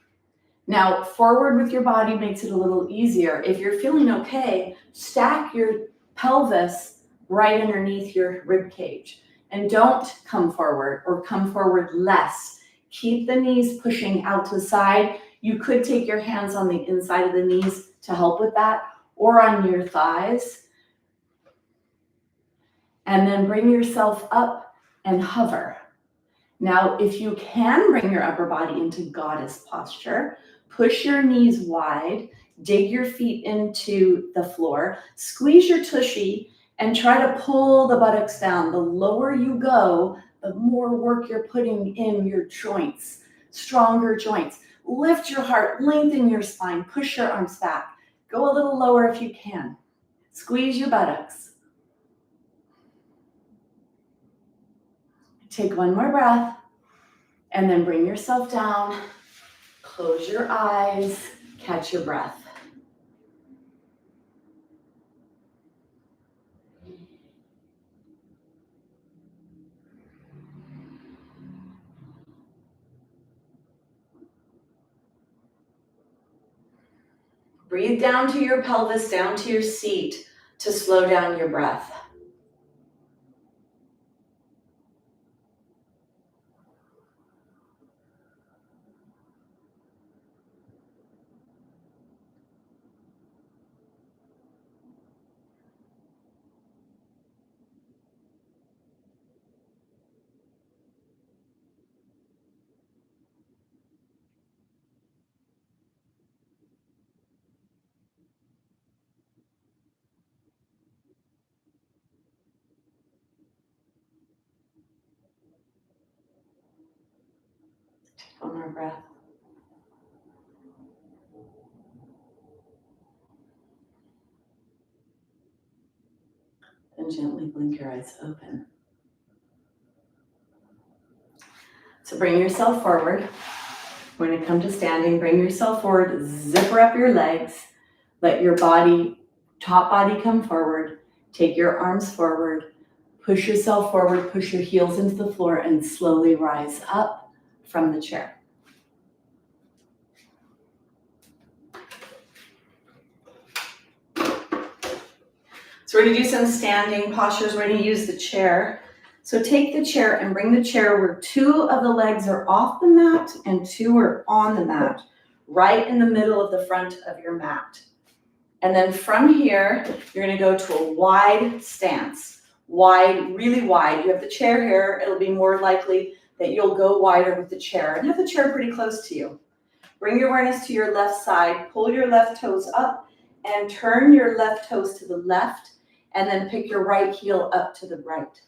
Now, forward with your body makes it a little easier. If you're feeling okay, stack your pelvis right underneath your rib cage. And don't come forward or come forward less. Keep the knees pushing out to the side. You could take your hands on the inside of the knees to help with that, or on your thighs. And then bring yourself up and hover. Now, if you can bring your upper body into goddess posture, push your knees wide, dig your feet into the floor, squeeze your tushy, and try to pull the buttocks down. The lower you go, the more work you're putting in your joints, stronger joints. Lift your heart, lengthen your spine, push your arms back. Go a little lower if you can. Squeeze your buttocks. Take one more breath, and then bring yourself down. Close your eyes, catch your breath. Breathe down to your pelvis, down to your seat to slow down your breath. Take one more breath. Then gently blink your eyes open. So bring yourself forward. When you come to standing, bring yourself forward, zipper up your legs, let your body, top body come forward, take your arms forward, push yourself forward, push your heels into the floor, and slowly rise up from the chair. So we're going to do some standing postures. We're going to use the chair. So take the chair and bring the chair where two of the legs are off the mat and two are on the mat, right in the middle of the front of your mat. And then from here, you're going to go to a wide stance. Wide, really wide. You have the chair here. It'll be more likely that you'll go wider with the chair and have the chair pretty close to you. Bring your awareness to your left side. Pull your left toes up and turn your left toes to the left, and then pick your right heel up to the right.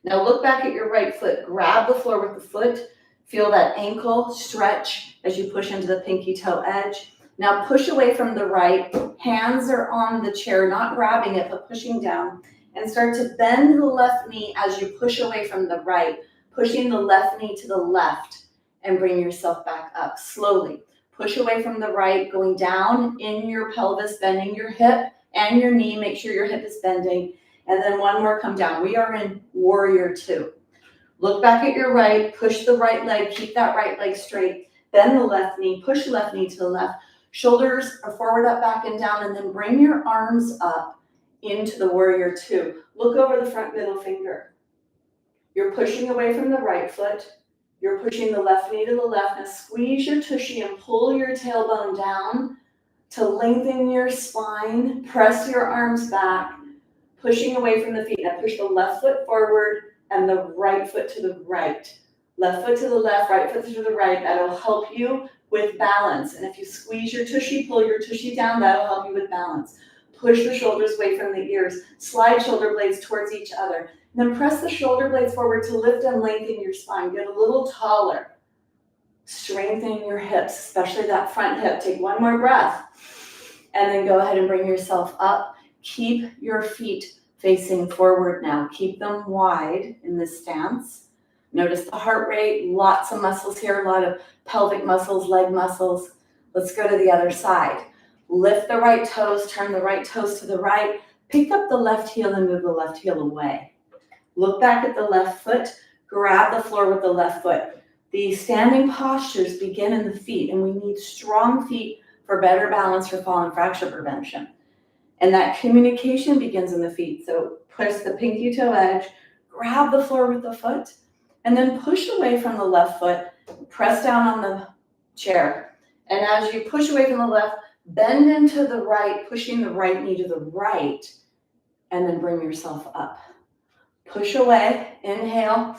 Now look back at your right foot. Grab the floor with the foot. Feel that ankle stretch as you push into the pinky toe edge. Now push away from the right. Hands are on the chair, not grabbing it, but pushing down. And start to bend the left knee as you push away from the right, pushing the left knee to the left, and bring yourself back up slowly. Push away from the right, going down in your pelvis, bending your hip and your knee. Make sure your hip is bending. And then one more, come down. We are in warrior two. Look back at your right, push the right leg, keep that right leg straight, bend the left knee, push the left knee to the left. Shoulders are forward, up, back, and down, and then bring your arms up into the warrior two. Look over the front middle finger. You're pushing away from the right foot. You're pushing the left knee to the left. Now squeeze your tushy and pull your tailbone down to lengthen your spine. Press your arms back, pushing away from the feet. Now push the left foot forward and the right foot to the right. Left foot to the left, right foot to the right. That'll help you with balance. And if you squeeze your tushy, pull your tushy down, that'll help you with balance. Push the shoulders away from the ears. Slide shoulder blades towards each other. And then press the shoulder blades forward to lift and lengthen your spine. Get a little taller. Strengthen your hips, especially that front hip. Take one more breath. And then go ahead and bring yourself up. Keep your feet facing forward now. Keep them wide in this stance. Notice the heart rate, lots of muscles here, a lot of pelvic muscles, leg muscles. Let's go to the other side. Lift the right toes, turn the right toes to the right, Pick up the left heel and move the left heel away. Look back at the left foot, grab the floor with the left foot. The standing postures begin in the feet, and we need strong feet for better balance for fall and fracture prevention. And that communication begins in the feet. So press the pinky toe edge, grab the floor with the foot, and then push away from the left foot, press down on the chair. And as you push away from the left, bend into the right, pushing the right knee to the right, and then bring yourself up. Push away, inhale,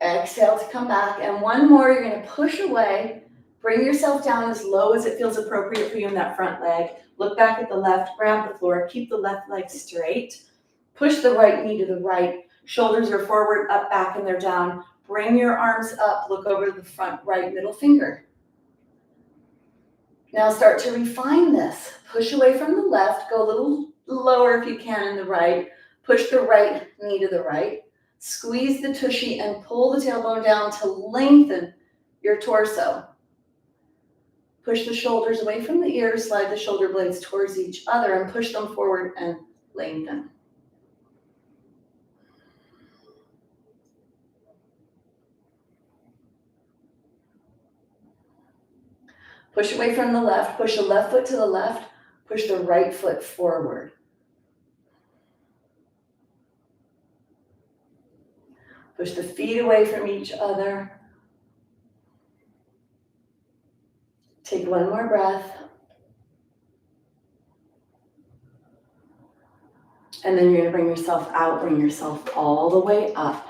exhale to come back, and one more, you're gonna push away, bring yourself down as low as it feels appropriate for you in that front leg. Look back at the left, grab the floor, keep the left leg straight, push the right knee to the right, shoulders are forward, up, back, and they're down. Bring your arms up, look over the front right middle finger. Now start to refine this. Push away from the left, go a little lower if you can in the right, push the right knee to the right, squeeze the tushy and pull the tailbone down to lengthen your torso. Push the shoulders away from the ears, slide the shoulder blades towards each other and push them forward and lengthen. Push away from the left, push the left foot to the left, push the right foot forward. Push the feet away from each other. Take one more breath. And then you're gonna bring yourself out, bring yourself all the way up.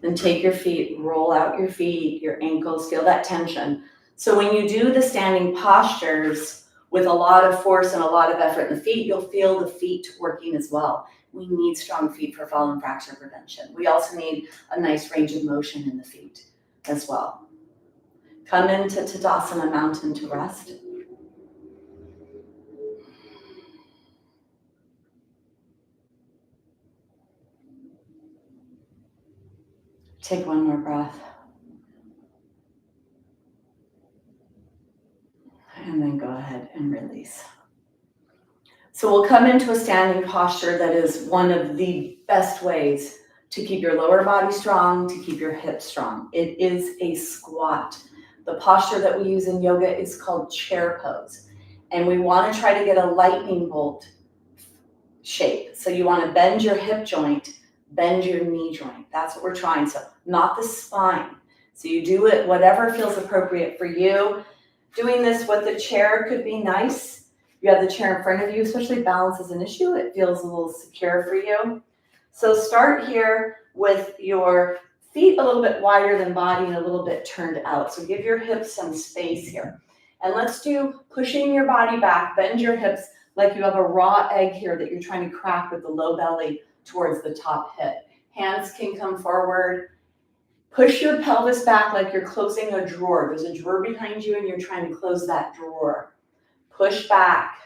Then take your feet, roll out your feet, your ankles, feel that tension. So when you do the standing postures with a lot of force and a lot of effort in the feet, you'll feel the feet working as well. We need strong feet for fall and fracture prevention. We also need a nice range of motion in the feet as well. Come into Tadasana, mountain to rest. Take one more breath. And then go ahead and release. So we'll come into a standing posture that is one of the best ways to keep your lower body strong, to keep your hips strong. It is a squat. The posture that we use in yoga is called chair pose. And we want to try to get a lightning bolt shape. So you want to bend your hip joint, bend your knee joint. That's what we're trying. So not the spine. So you do it whatever feels appropriate for you. Doing this with a chair could be nice. You have the chair in front of you, especially balance is an issue. It feels a little secure for you. So start here with your feet a little bit wider than body and a little bit turned out. So give your hips some space here. And let's do pushing your body back, bend your hips like you have a raw egg here that you're trying to crack with the low belly towards the top hip. Hands can come forward. Push your pelvis back like you're closing a drawer. There's a drawer behind you and you're trying to close that drawer. Push back.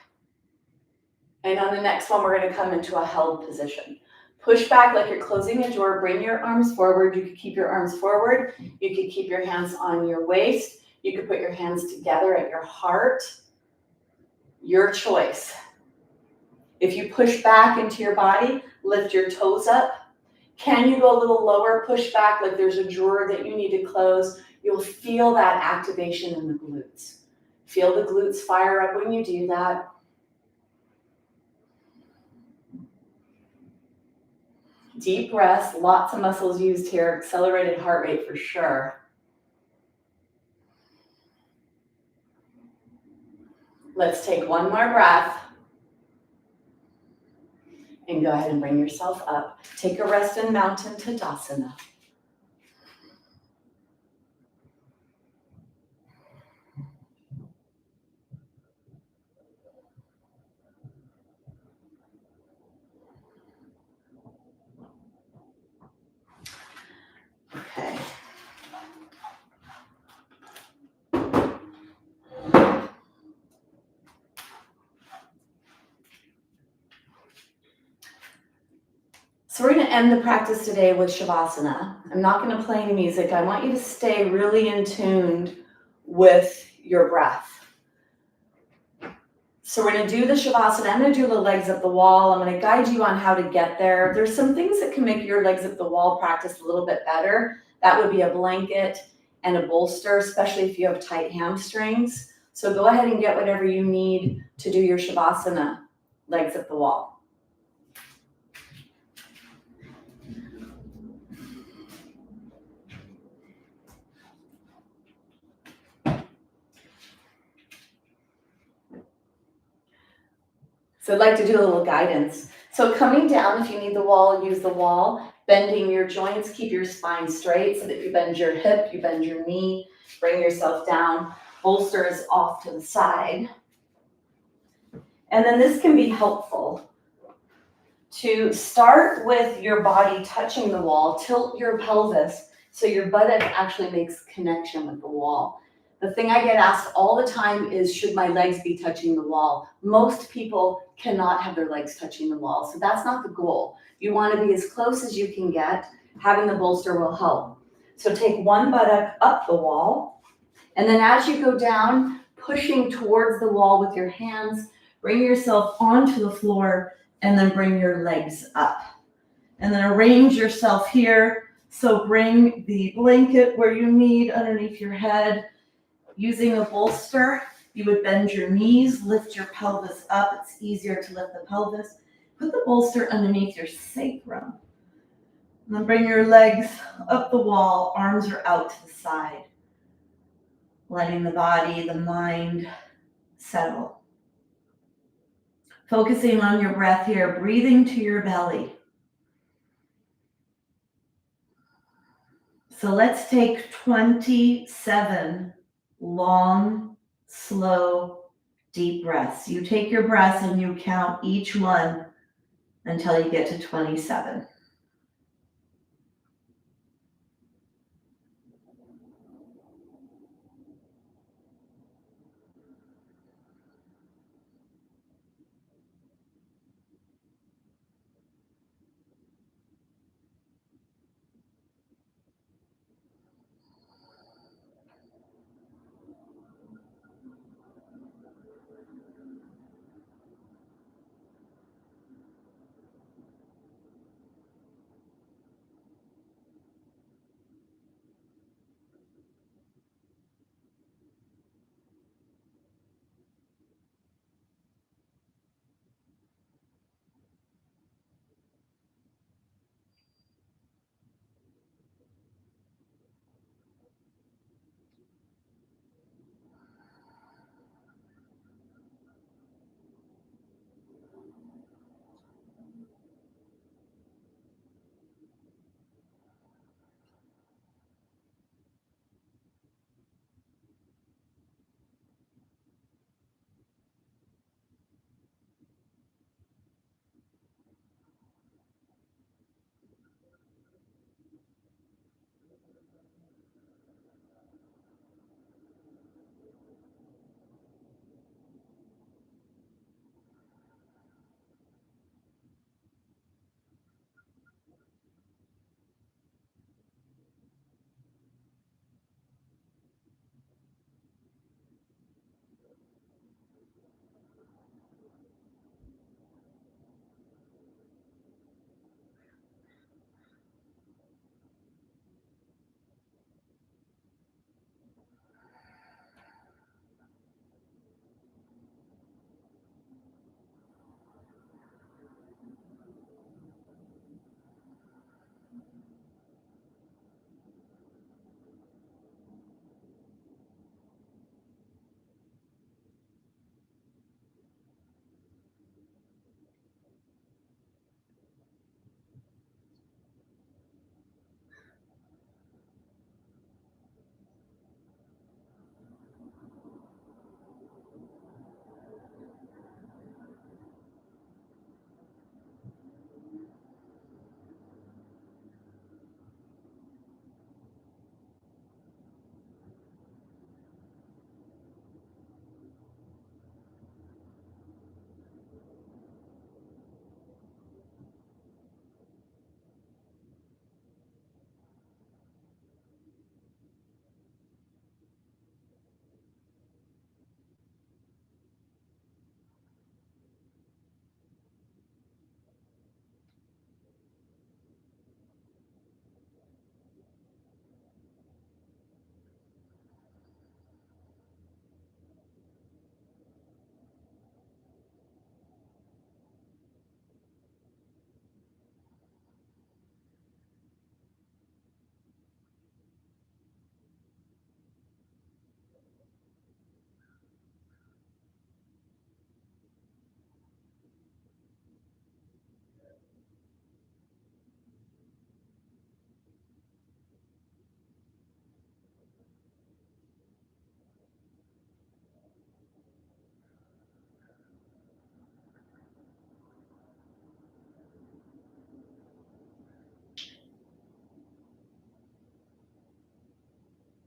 And on the next one, we're going to come into a held position. Push back like you're closing a drawer. Bring your arms forward. You could keep your arms forward. You could keep your hands on your waist. You could put your hands together at your heart. Your choice. If you push back into your body, lift your toes up. Can you go a little lower? Push back like there's a drawer that you need to close. You'll feel that activation in the glutes. Feel the glutes fire up when you do that. Deep breaths, lots of muscles used here, accelerated heart rate for sure. Let's take one more breath. And go ahead and bring yourself up. Take a rest in mountain Tadasana. Okay. So we're going to end the practice today with Shavasana. I'm not going to play any music. I want you to stay really in tune with your breath. So we're going to do the Shavasana. I'm going to do the legs up the wall. I'm going to guide you on how to get there. There's some things that can make your legs up the wall practice a little bit better. That would be a blanket and a bolster, especially if you have tight hamstrings. So go ahead and get whatever you need to do your Shavasana, legs up the wall. So I'd like to do a little guidance. So coming down, if you need the wall, use the wall. Bending your joints, keep your spine straight so that you bend your hip, you bend your knee, bring yourself down. Bolster is off to the side. And then this can be helpful to start with your body touching the wall. Tilt your pelvis so your buttock actually makes connection with the wall. The thing I get asked all the time is, should my legs be touching the wall? Most people cannot have their legs touching the wall, so that's not the goal. You want to be as close as you can get. Having the bolster will help. So take one buttock up the wall, and then as you go down, pushing towards the wall with your hands, bring yourself onto the floor, and then bring your legs up. And then arrange yourself here. So bring the blanket where you need underneath your head. Using a bolster, you would bend your knees, lift your pelvis up. It's easier to lift the pelvis. Put the bolster underneath your sacrum. And then bring your legs up the wall, arms are out to the side. Letting the body, the mind settle. Focusing on your breath here, breathing to your belly. So let's take 27 long, slow, deep breaths. You take your breaths and you count each one until you get to 27.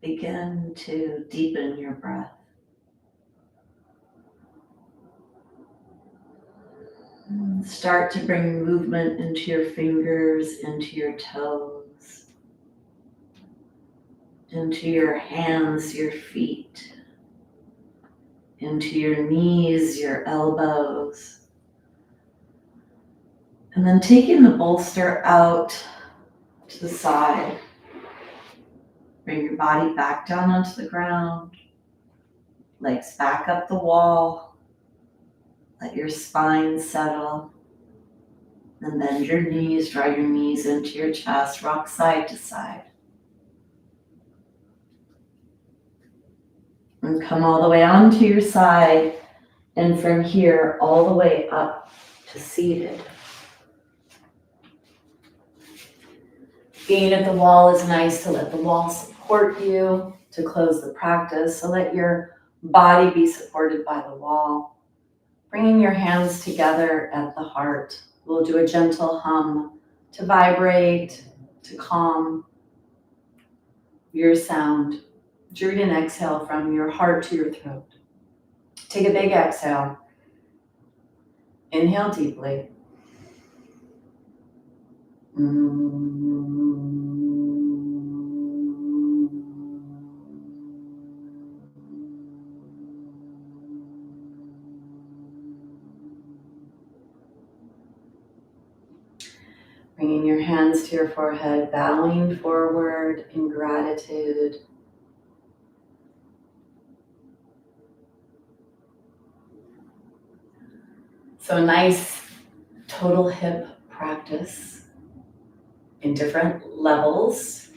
begin to deepen your breath. Start to bring movement into your fingers, into your toes, into your hands, your feet, into your knees, your elbows. And then taking the bolster out to the side. Bring your body back down onto the ground. Legs back up the wall. Let your spine settle. And bend your knees, draw your knees into your chest, rock side to side. And come all the way onto your side, and from here all the way up to seated. Being at the wall is nice to let the wall support you to close the practice. So let your body be supported by the wall. Bringing your hands together at the heart. We'll do a gentle hum to vibrate, to calm your sound. Read an exhale from your heart to your throat. Take a big exhale. Inhale deeply. Bringing your hands to your forehead, bowing forward in gratitude. So a nice total hip practice in different levels.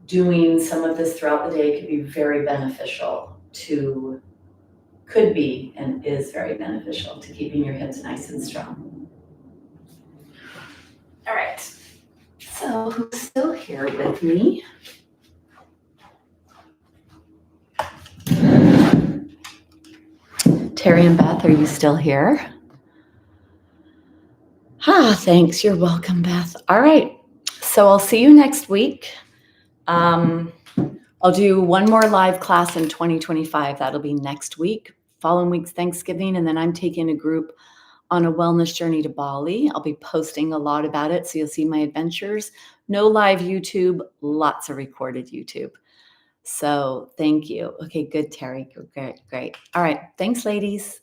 Doing some of this throughout the day could be very beneficial could be and is very beneficial to keeping your hips nice and strong. All right, so who's still here with me? Terry and Beth, are you still here? Thanks. You're welcome, Beth. All right. So I'll see you next week. I'll do one more live class in 2025. That'll be next week. Following week's Thanksgiving. And then I'm taking a group on a wellness journey to Bali. I'll be posting a lot about it. So you'll see my adventures. No live YouTube, lots of recorded YouTube. So thank you. Okay, good, Terry. Great. All right. Thanks, ladies.